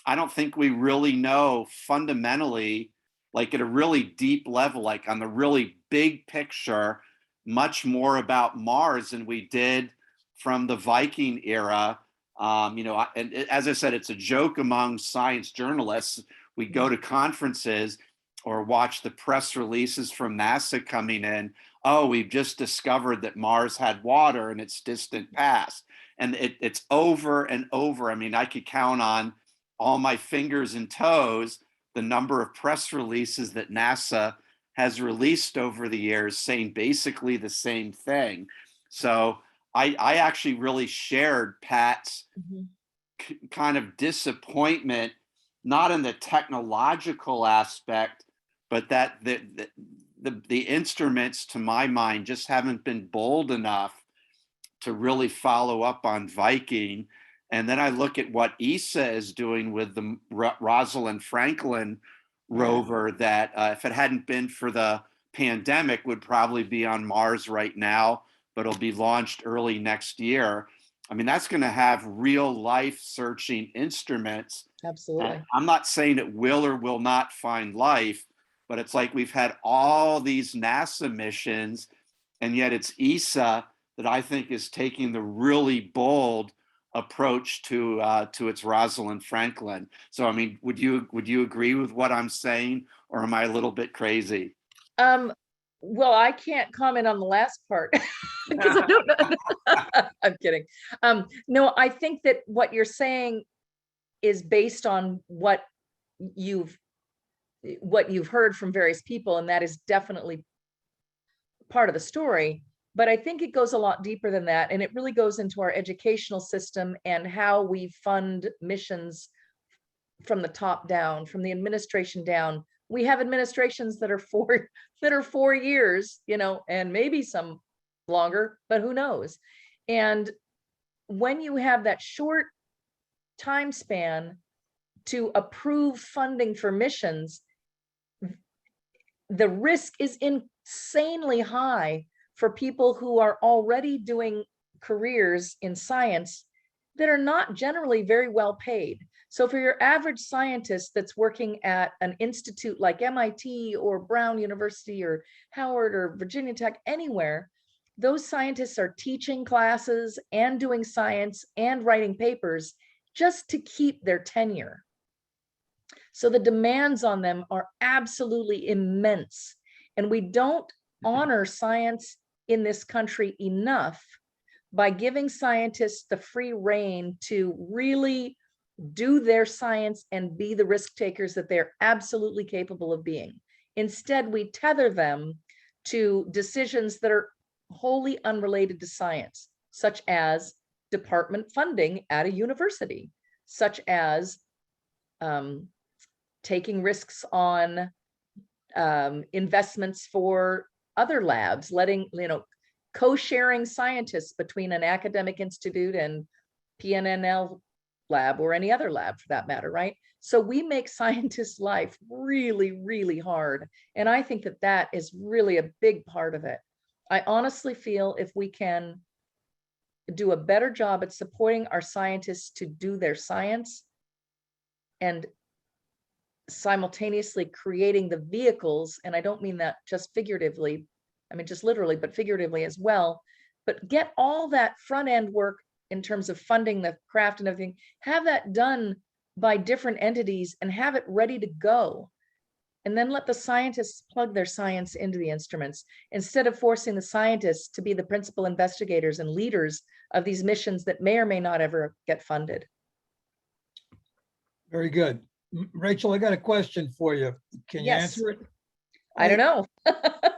E: I don't think we really know fundamentally, like at a really deep level, like on the really big picture, much more about Mars than we did from the Viking era. And as I said, it's a joke among science journalists. We go to conferences or watch the press releases from NASA coming in. Oh, we've just discovered that Mars had water in its distant past. And it's over and over. I mean, I could count on all my fingers and toes the number of press releases that NASA has released over the years saying basically the same thing. So I actually really shared Pat's kind of disappointment, not in the technological aspect, but that the instruments, to my mind, just haven't been bold enough to really follow up on Viking. And then I look at what ESA is doing with the Rosalind Franklin rover that if it hadn't been for the pandemic would probably be on Mars right now, but it'll be launched early next year. I mean, that's going to have real life searching instruments.
A: Absolutely.
E: I'm not saying it will or will not find life, but it's like we've had all these NASA missions, and yet it's ESA that I think is taking the really bold approach to its Rosalind Franklin. So, I mean, would you agree with what I'm saying, or am I a little bit crazy?
A: Well, I can't comment on the last part because I don't know. I'm kidding. No, I think that what you're saying is based on what you've heard from various people, and that is definitely part of the story. But I think it goes a lot deeper than that, and it really goes into our educational system and how we fund missions from the top down, from the administration down. We have administrations that are 4 years, and maybe some longer, but who knows? And when you have that short time span to approve funding for missions, the risk is insanely high for people who are already doing careers in science that are not generally very well paid. So for your average scientist that's working at an institute like MIT or Brown University or Howard or Virginia Tech, anywhere, those scientists are teaching classes and doing science and writing papers just to keep their tenure. So the demands on them are absolutely immense. And we don't honor science in this country enough by giving scientists the free rein to really do their science and be the risk takers that they're absolutely capable of being. Instead, we tether them to decisions that are wholly unrelated to science, such as department funding at a university, such as taking risks on investments for other labs, letting, co-sharing scientists between an academic institute and PNNL lab or any other lab for that matter, right? So we make scientists' life really, really hard. And I think that that is really a big part of it. I honestly feel if we can do a better job at supporting our scientists to do their science and simultaneously creating the vehicles, and I don't mean that just figuratively, I mean just literally, but figuratively as well, but get all that front end work in terms of funding the craft and everything, have that done by different entities and have it ready to go. And then let the scientists plug their science into the instruments instead of forcing the scientists to be the principal investigators and leaders of these missions that may or may not ever get funded.
B: Very good. Rachel, I got a question for you. Can you
A: Yes.
B: answer it?
A: I don't know.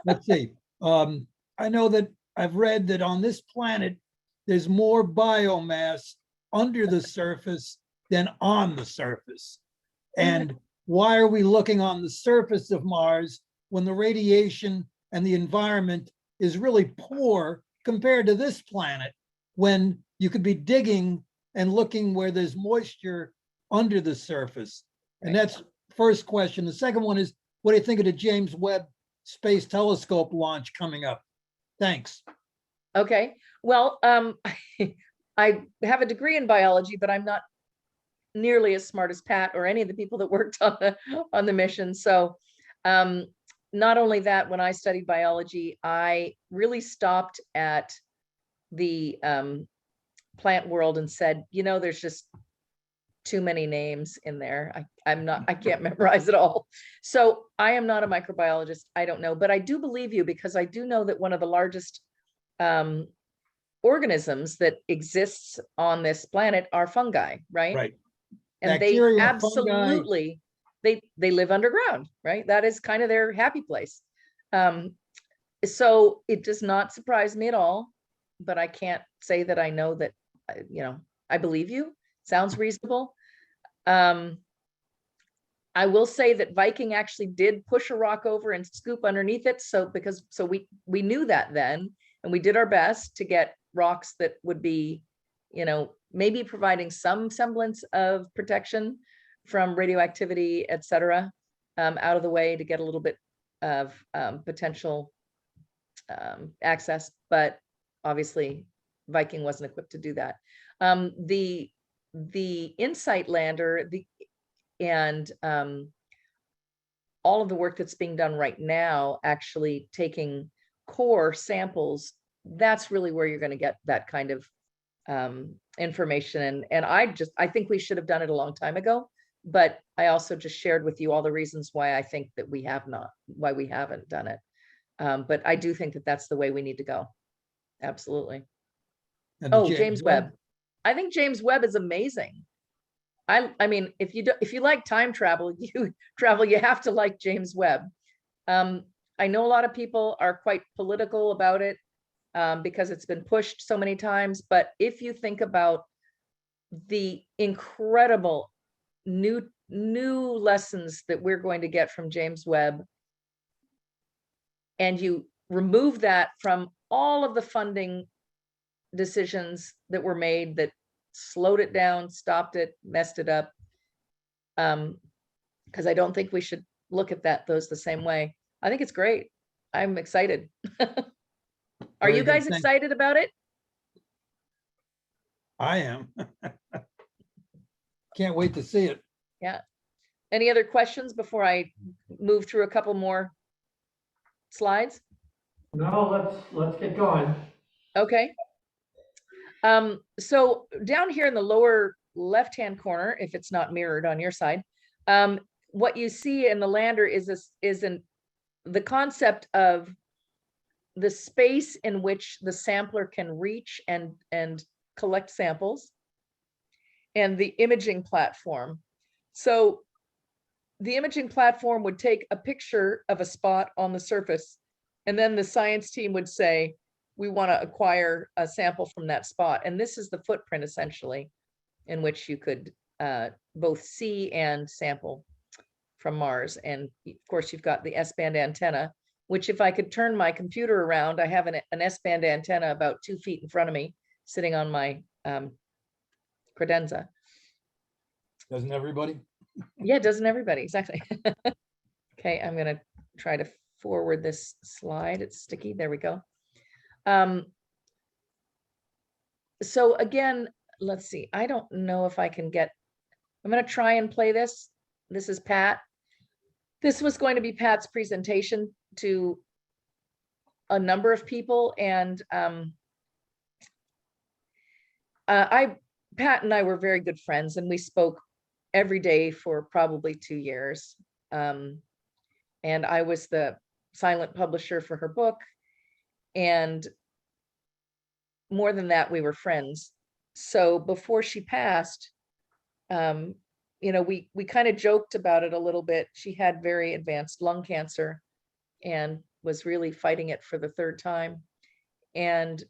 B: Let's see. I know that I've read that on this planet, there's more biomass under the surface than on the surface. And why are we looking on the surface of Mars when the radiation and the environment is really poor compared to this planet, when you could be digging and looking where there's moisture under the surface? And that's first question. The second one is, what do you think of the James Webb Space Telescope launch coming up? Thanks.
A: Okay, well, I have a degree in biology, but I'm not nearly as smart as Pat or any of the people that worked on the mission. So not only that, when I studied biology, I really stopped at the plant world and said, you know, there's just too many names in there. I can't memorize it all. So I am not a microbiologist. I don't know, but I do believe you, because I do know that one of the largest organisms that exists on this planet are fungi, right?
B: Right.
A: And
B: Bacteria,
A: they
B: fungi.
A: absolutely, they live underground, right? That is kind of their happy place. So it does not surprise me at all, but I can't say that I know that, you know, I believe you. Sounds reasonable. I will say that Viking actually did push a rock over and scoop underneath it. So we knew that then, and we did our best to get rocks that would be, you know, maybe providing some semblance of protection from radioactivity, et cetera, out of the way to get a little bit of potential access. But obviously Viking wasn't equipped to do that. The InSight lander, and all of the work that's being done right now, actually taking core samples, that's really where you're going to get that kind of information. And I think we should have done it a long time ago, but I also just shared with you all the reasons why I think that we haven't done it. But I do think that that's the way we need to go. Absolutely.
B: And the
A: Oh, James Webb. I think James Webb is amazing. I mean, if you like time travel, you have to like James Webb. I know a lot of people are quite political about it because it's been pushed so many times. But if you think about the incredible new lessons that we're going to get from James Webb, and you remove that from all of the funding decisions that were made that slowed it down, stopped it, messed it up. Because I don't think we should look at those the same way. I think it's great. I'm excited. Are you guys excited about it?
B: I am. Can't wait to see it.
A: Yeah. Any other questions before I move through a couple more slides?
C: No, let's get going.
A: Okay. So down here in the lower left-hand corner, if it's not mirrored on your side, what you see in the lander is the concept of the space in which the sampler can reach and collect samples, and the imaging platform. So the imaging platform would take a picture of a spot on the surface, and then the science team would say, we want to acquire a sample from that spot. And this is the footprint, essentially, in which you could both see and sample from Mars. And of course, you've got the S-band antenna, which, if I could turn my computer around, I have an S-band antenna about 2 feet in front of me, sitting on my credenza.
B: Doesn't everybody?
A: Yeah, doesn't everybody? Exactly. Okay, I'm going to try to forward this slide. It's sticky. There we go. So again, let's see. I don't know if I can get, I'm going to try and play this. This is Pat. This was going to be Pat's presentation to a number of people. And Pat and I were very good friends, and we spoke every day for probably 2 years. And I was the silent publisher for her book. And more than that, we were friends. So before she passed, you know, we kind of joked about it a little bit. She had very advanced lung cancer and was really fighting it for the 3rd time. And,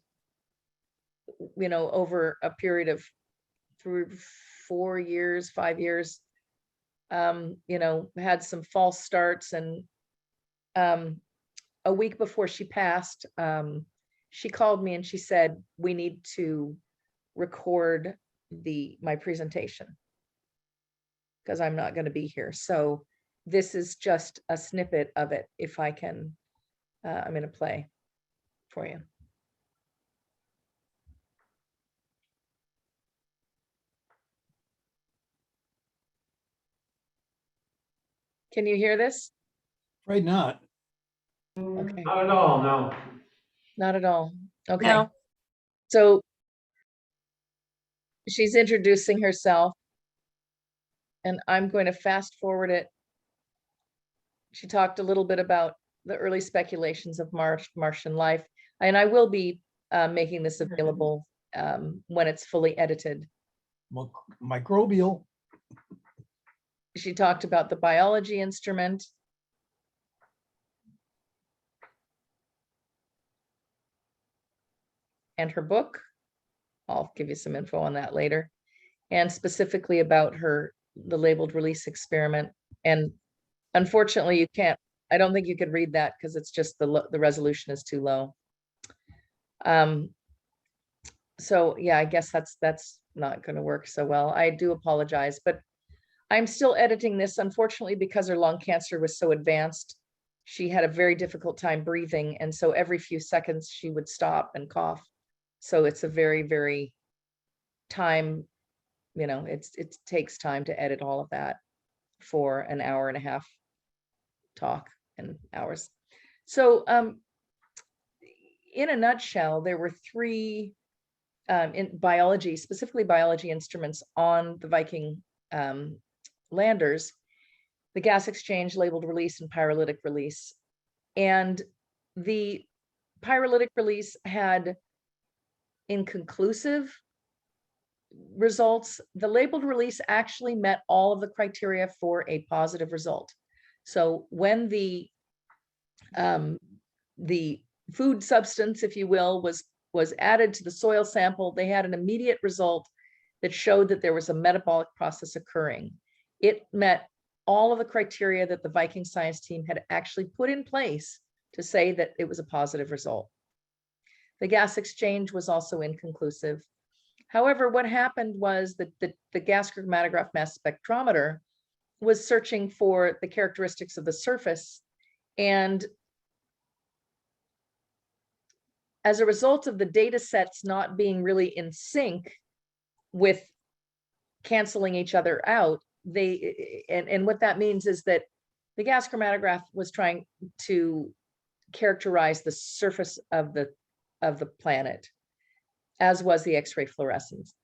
A: you know, over a period of 4 years, 5 years, you know, had some false starts. And a week before she passed, she called me and she said, we need to record my presentation, because I'm not going to be here. So this is just a snippet of it. If I can, I'm going to play for you. Can you hear this?
B: Afraid not.
A: Okay.
C: Not at all, no.
A: Not at all. Okay.
F: No.
A: So she's introducing herself, and I'm going to fast forward it. She talked a little bit about the early speculations of Martian life, and I will be making this available when it's fully edited.
B: Microbial.
A: She talked about the biology instrument. And her book. I'll give you some info on that later. And specifically about the labeled release experiment. And unfortunately, you can't, I don't think you could read that because it's just the resolution is too low. So yeah, I guess that's not going to work so well. I do apologize, but I'm still editing this, unfortunately, because her lung cancer was so advanced. She had a very difficult time breathing, and so every few seconds she would stop and cough. So it's a very, very time, it takes time to edit all of that for an hour and a half talk and hours. So in a nutshell, there were three in biology, specifically biology instruments on the Viking landers: the gas exchange, labeled release, and pyrolytic release. And the pyrolytic release had inconclusive results. The labeled release actually met all of the criteria for a positive result. So when the food substance, if you will, was added to the soil sample, they had an immediate result that showed that there was a metabolic process occurring. It met all of the criteria that the Viking science team had actually put in place to say that it was a positive result. The gas exchange was also inconclusive. However, what happened was that the gas chromatograph mass spectrometer was searching for the characteristics of the surface. And as a result of the data sets not being really in sync with canceling each other out, and what that means is that the gas chromatograph was trying to characterize the surface of the planet, as was the X-ray fluorescence.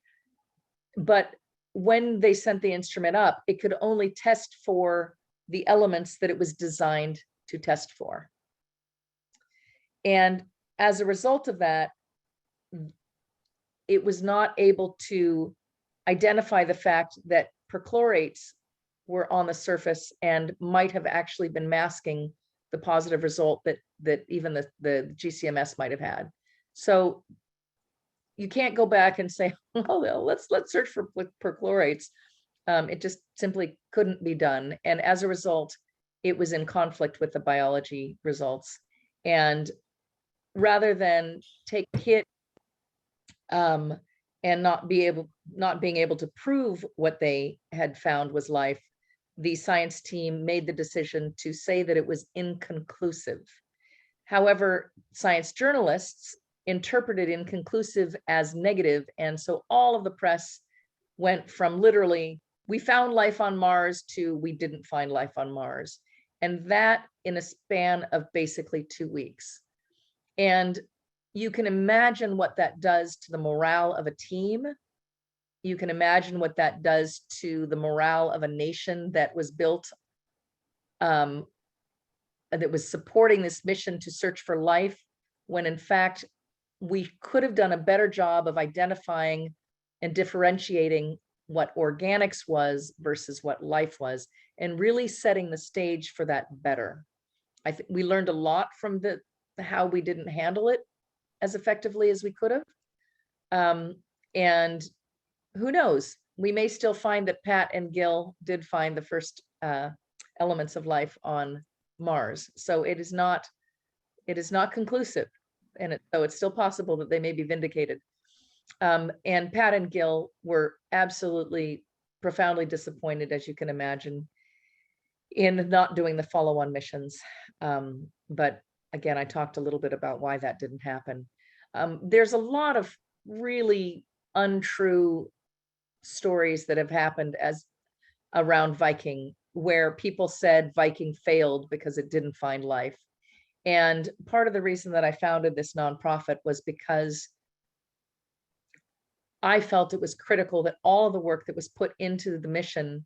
A: But when they sent the instrument up, it could only test for the elements that it was designed to test for. And as a result of that, it was not able to identify the fact that perchlorates were on the surface and might have actually been masking the positive result that even the GCMS might have had. So you can't go back and say, oh, well, let's search for perchlorates. It just simply couldn't be done. And as a result, it was in conflict with the biology results. And rather than take a hit and not being able to prove what they had found was life, the science team made the decision to say that it was inconclusive. However, science journalists interpreted inconclusive as negative, and so all of the press went from literally, we found life on Mars, to we didn't find life on Mars. And that in a span of basically 2 weeks. And you can imagine what that does to the morale of a team. You can imagine what that does to the morale of a nation that was built, that was supporting this mission to search for life, when in fact, we could have done a better job of identifying and differentiating what organics was versus what life was, and really setting the stage for that better. I think we learned a lot from how we didn't handle it as effectively as we could have. And who knows, we may still find that Pat and Gil did find the first elements of life on Mars. So it is not conclusive. And so it's still possible that they may be vindicated. And Pat and Gil were absolutely profoundly disappointed, as you can imagine, in not doing the follow-on missions. But again, I talked a little bit about why that didn't happen. There's a lot of really untrue stories that have happened as around Viking, where people said Viking failed because it didn't find life. And part of the reason that I founded this nonprofit was because I felt it was critical that all of the work that was put into the mission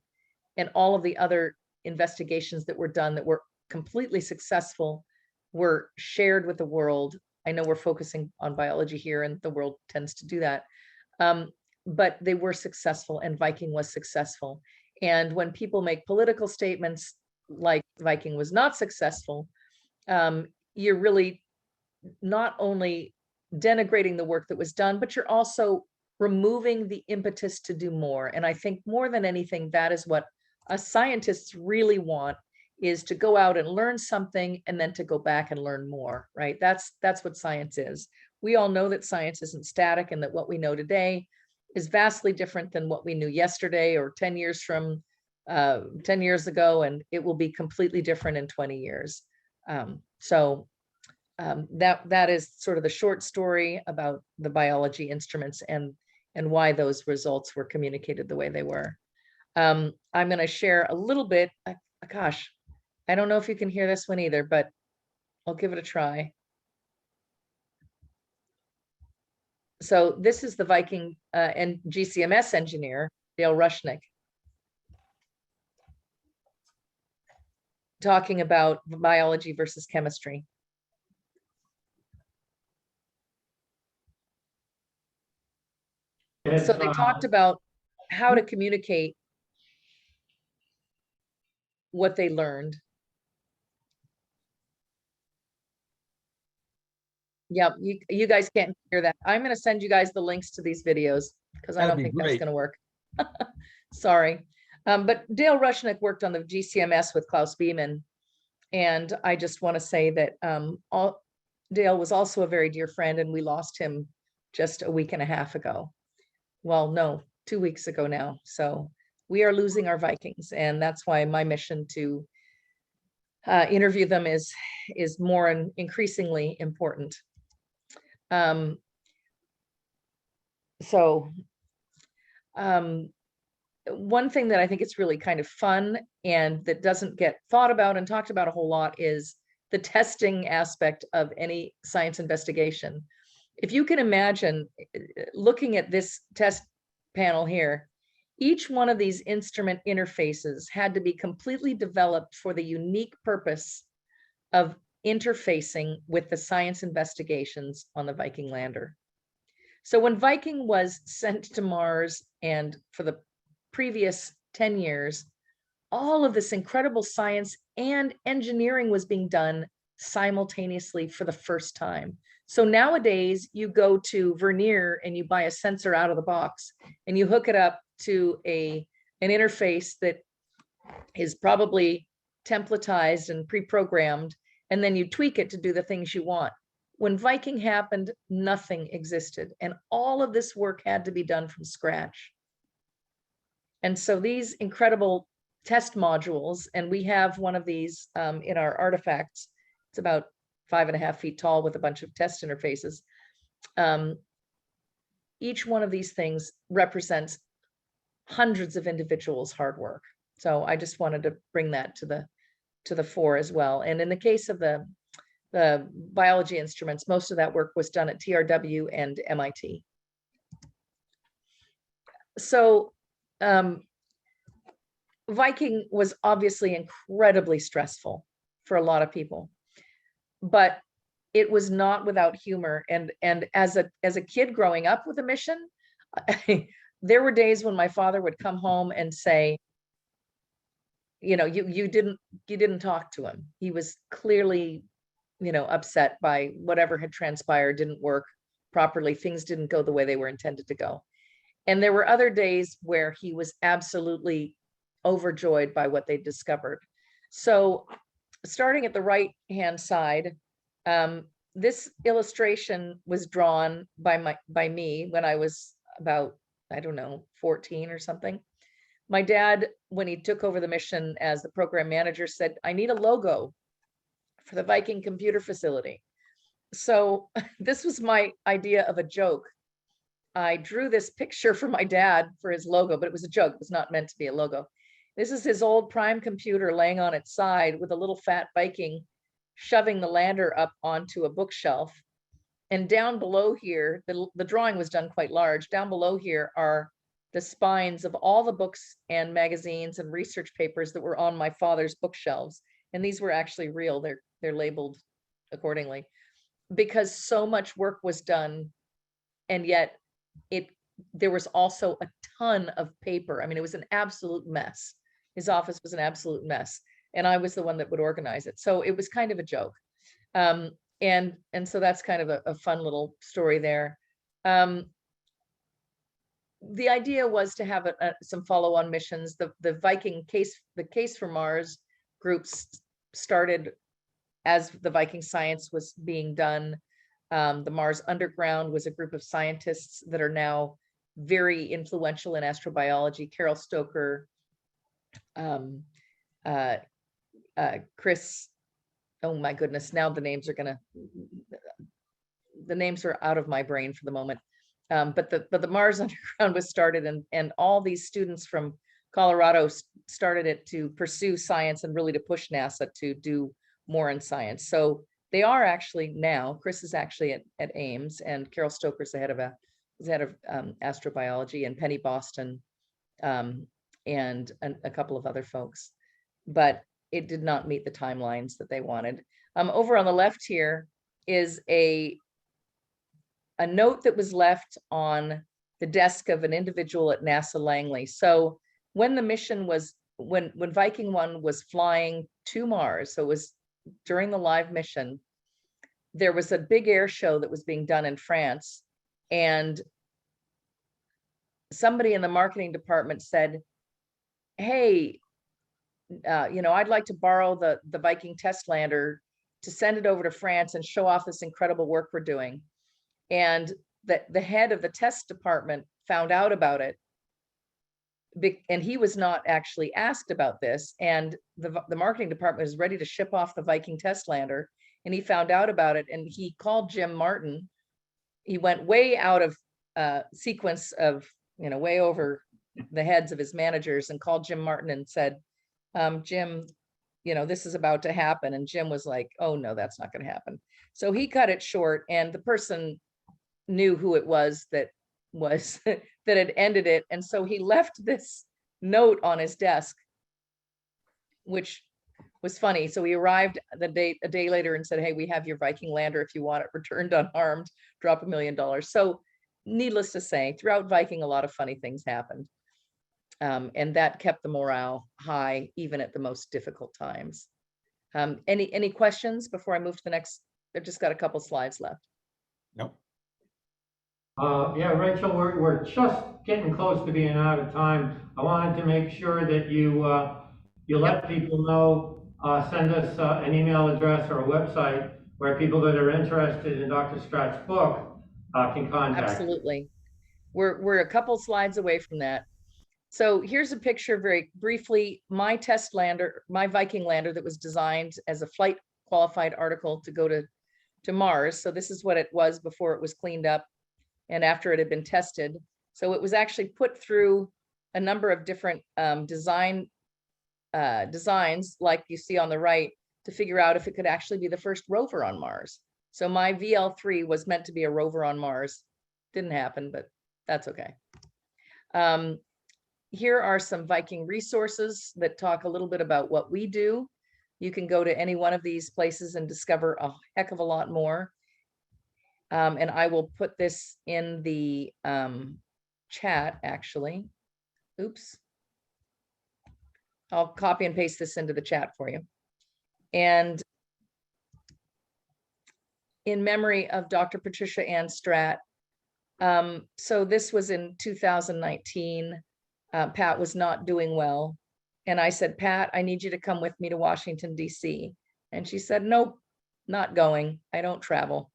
A: and all of the other investigations that were done that were completely successful were shared with the world. I know we're focusing on biology here, and the world tends to do that. But they were successful, and Viking was successful. And when people make political statements like Viking was not successful, you're really not only denigrating the work that was done, but you're also removing the impetus to do more. And I think more than anything, that is what us scientists really want, is to go out and learn something and then to go back and learn more, right? That's what science is. We all know that science isn't static, and that what we know today is vastly different than what we knew yesterday or 10 years from 10 years ago, and it will be completely different in 20 years. That is sort of the short story about the biology instruments and why those results were communicated the way they were. I'm going to share a little bit. Gosh, I don't know if you can hear this one either, but I'll give it a try. So this is the Viking and GCMS engineer, Dale Rushnick, talking about biology versus chemistry. So they talked about how to communicate what they learned. Yeah, you guys can't hear that. I'm going to send you guys the links to these videos because I
B: That'd
A: don't
B: be
A: think that's
B: great.
A: going to work. Sorry. But Dale Rushnick worked on the GCMS with Klaus Beeman. And I just want to say that Dale was also a very dear friend, and we lost him just a week and a half ago. Well, no, 2 weeks ago now. So we are losing our Vikings, and that's why my mission to interview them is more and increasingly important. One thing that I think it's really kind of fun and that doesn't get thought about and talked about a whole lot is the testing aspect of any science investigation. If you can imagine looking at this test panel here, each one of these instrument interfaces had to be completely developed for the unique purpose of interfacing with the science investigations on the Viking lander. So when Viking was sent to Mars, and for the previous 10 years, all of this incredible science and engineering was being done simultaneously for the first time. So nowadays you go to Vernier and you buy a sensor out of the box and you hook it up to an interface that is probably templatized and pre-programmed, and then you tweak it to do the things you want. When Viking happened, nothing existed, and all of this work had to be done from scratch. And so these incredible test modules, and we have one of these in our artifacts. It's about 5.5 feet tall with a bunch of test interfaces. Each one of these things represents hundreds of individuals' hard work. So I just wanted to bring that to the fore as well. And in the case of the biology instruments, most of that work was done at TRW and MIT. So Viking was obviously incredibly stressful for a lot of people, but it was not without humor. And as a kid growing up with a mission, there were days when my father would come home and say, you know, you didn't talk to him. He was clearly, you know, upset by whatever had transpired, didn't work properly. Things didn't go the way they were intended to go. And there were other days where he was absolutely overjoyed by what they discovered. So starting at the right-hand side, this illustration was drawn by me when I was about, I don't know, 14 or something. my dad, when he took over the mission as the program manager, said, I need a logo for the Viking computer facility. So this was my idea of a joke. I drew this picture for my dad for his logo, but it was a joke. It was not meant to be a logo. This is his old Prime computer laying on its side with a little fat Viking shoving the lander up onto a bookshelf. And down below here, the drawing was done quite large. Down below here are the spines of all the books and magazines and research papers that were on my father's bookshelves. And these were actually real. They're labeled accordingly, because so much work was done, and yet there was also a ton of paper. I mean, it was an absolute mess. His office was an absolute mess, and I was the one that would organize it. So it was kind of a joke. And so that's kind of a fun little story there. The idea was to have some follow-on missions. The Viking case, the Case for Mars groups started as the Viking science was being done. The Mars Underground was a group of scientists that are now very influential in astrobiology. Carol Stoker, Chris, oh my goodness, now the names are out of my brain for the moment. But the Mars Underground was started, and all these students from Colorado started it to pursue science and really to push NASA to do more in science. So they are actually now, Chris is actually at Ames, and Carol Stoker's the head of astrobiology, and Penny Boston, and a couple of other folks. But it did not meet the timelines that they wanted. Over on the left here is a note that was left on the desk of an individual at NASA Langley. So when the mission was, when Viking 1 was flying to Mars, so it was during the live mission, there was a big air show that was being done in France, and somebody in the marketing department said, hey, I'd like to borrow the Viking test lander to send it over to France and show off this incredible work we're doing. And the head of the test department found out about it, and he was not actually asked about this. And the marketing department was ready to ship off the Viking test lander, and he found out about it, and he called Jim Martin. He went way out of sequence of, way over the heads of his managers, and called Jim Martin and said, Jim, this is about to happen. And Jim was like, oh no, that's not going to happen. So he cut it short, and the person knew who it was that had ended it. And so he left this note on his desk, which was funny. So he arrived a day later and said, hey, we have your Viking lander if you want it returned unharmed, drop $1 million. So needless to say, throughout Viking, a lot of funny things happened. And that kept the morale high, even at the most difficult times. Any questions before I move to the next? I've just got a couple slides left.
B: Nope.
C: Yeah, Rachel, we're just getting close to being out of time. I wanted to make sure that you let people know, send us an email address or a website where people that are interested in Dr. Stratt's book can contact you.
A: Absolutely. We're a couple slides away from that. So here's a picture very briefly, my test lander, my Viking lander that was designed as a flight qualified article to go to Mars. So this is what it was before it was cleaned up and after it had been tested. So it was actually put through a number of different designs like you see on the right to figure out if it could actually be the first rover on Mars. So my VL3 was meant to be a rover on Mars. Didn't happen, but that's okay. Here are some Viking resources that talk a little bit about what we do. You can go to any one of these places and discover a heck of a lot more. And I will put this in the chat, actually. Oops. I'll copy and paste this into the chat for you. And in memory of Dr. Patricia Ann Stratt. So this was in 2019. Pat was not doing well. And I said, Pat, I need you to come with me to Washington, D.C. And she said, nope, not going. I don't travel.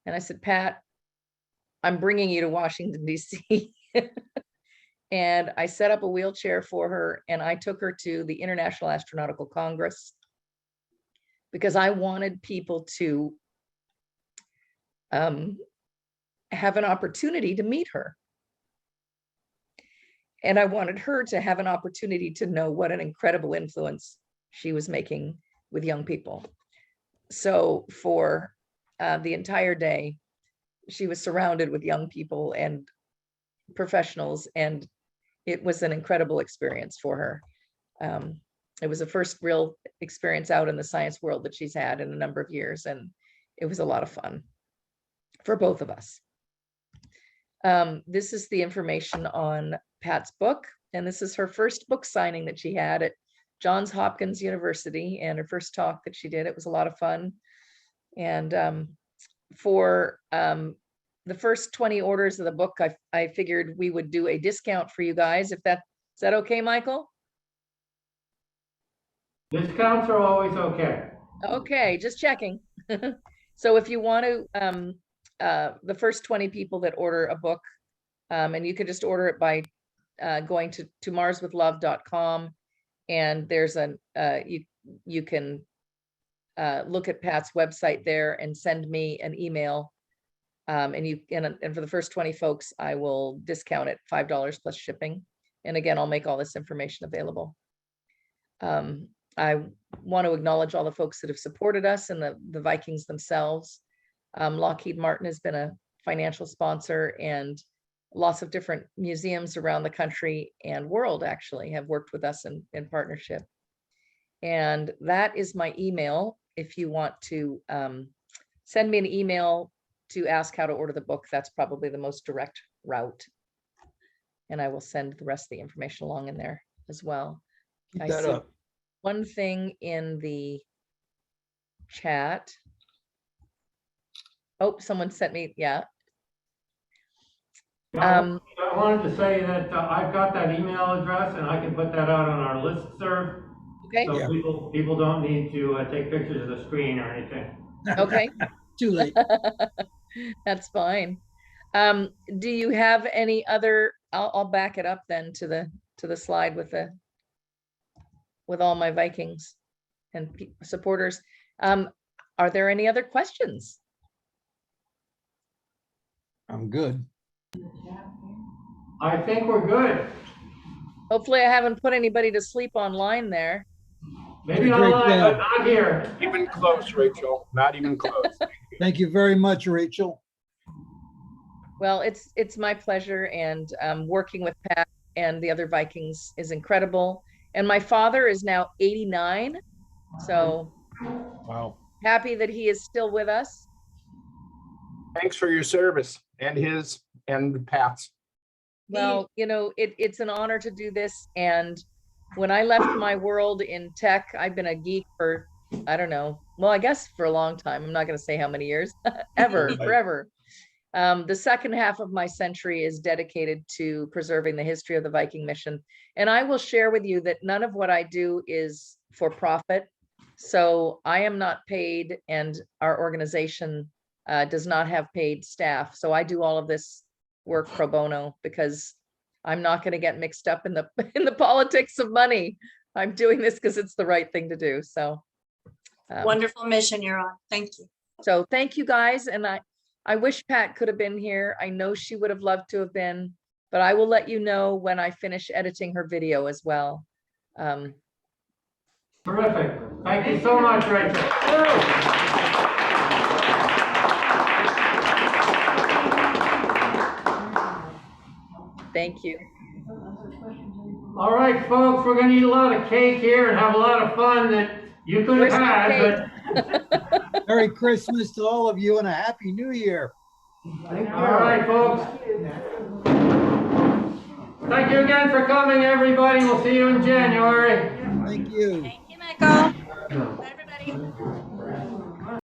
A: And I said, Pat, I'm bringing you to Washington, D.C. And I set up a wheelchair for her, and I took her to the International Astronautical Congress because I wanted people to have an opportunity to meet her. And I wanted her to have an opportunity to know what an incredible influence she was making with young people. So for the entire day, she was surrounded with young people and professionals, and it was an incredible experience for her. It was the first real experience out in the science world that she's had in a number of years, and it was a lot of fun for both of us. This is the information on Pat's book, and this is her first book signing that she had at Johns Hopkins University, and her first talk that she did. It was a lot of fun. And for the first 20 orders of the book, I figured we would do a discount for you guys. Is that okay, Michael?
C: Discounts are always okay.
A: Okay, just checking. So if you want to, the first 20 people that order a book, and you can just order it by going to marswithlove.com, and there's you can look at Pat's website there and send me an email. And for the first 20 folks, I will discount it $5 plus shipping. And again, I'll make all this information available. I want to acknowledge all the folks that have supported us and the Vikings themselves. Lockheed Martin has been a financial sponsor, and lots of different museums around the country and world actually have worked with us in partnership. And that is my email. If you want to send me an email to ask how to order the book, that's probably the most direct route. And I will send the rest of the information along in there as well.
B: Keep
A: I
B: that
A: see
B: up.
A: one thing in the chat. Oh, someone sent me, yeah.
C: Yeah, I wanted to say that I've got that email address, and I can put that out on our listserv.
A: Okay,
C: So
B: Yeah.
C: people don't need to take pictures of the screen or anything.
A: okay.
B: Too late.
A: That's fine. Do you have any other, I'll back it up then to the slide with all my Vikings and supporters. Are there any other questions?
B: I'm good.
C: I think we're good.
A: Hopefully I haven't put anybody to sleep online there.
C: Maybe
B: Did a great
C: online, but
B: job.
C: not here.
D: Even close, Rachel, not even close.
B: Thank you very much, Rachel.
A: Well, it's my pleasure, and working with Pat and the other Vikings is incredible. And my father is now 89, so
B: Wow.
A: happy that he is still with us.
D: Thanks for your service and his and Pat's.
A: Well, you know, it's an honor to do this. And when I left my world in tech, I've been a geek for, I don't know, well, I guess for a long time. I'm not going to say how many years, forever. The second half of my century is dedicated to preserving the history of the Viking mission. And I will share with you that none of what I do is for profit. So I am not paid, and our organization does not have paid staff. So I do all of this work pro bono because I'm not going to get mixed up in the politics of money. I'm doing this because it's the right thing to do. So
F: wonderful mission you're on. Thank you.
A: So thank you guys. And I wish Pat could have been here. I know she would have loved to have been, but I will let you know when I finish editing her video as well.
C: Terrific. Thank you so much, Rachel.
A: Thank you.
C: All right, folks, we're gonna eat a lot of cake here and have a lot of fun that you could have
A: Where's the
C: had, but
B: Merry Christmas to all of you and a Happy New Year.
C: all right, folks. Thank you again for coming, everybody. We'll see you in January.
B: Thank you.
F: Thank you, Michael. Bye, everybody.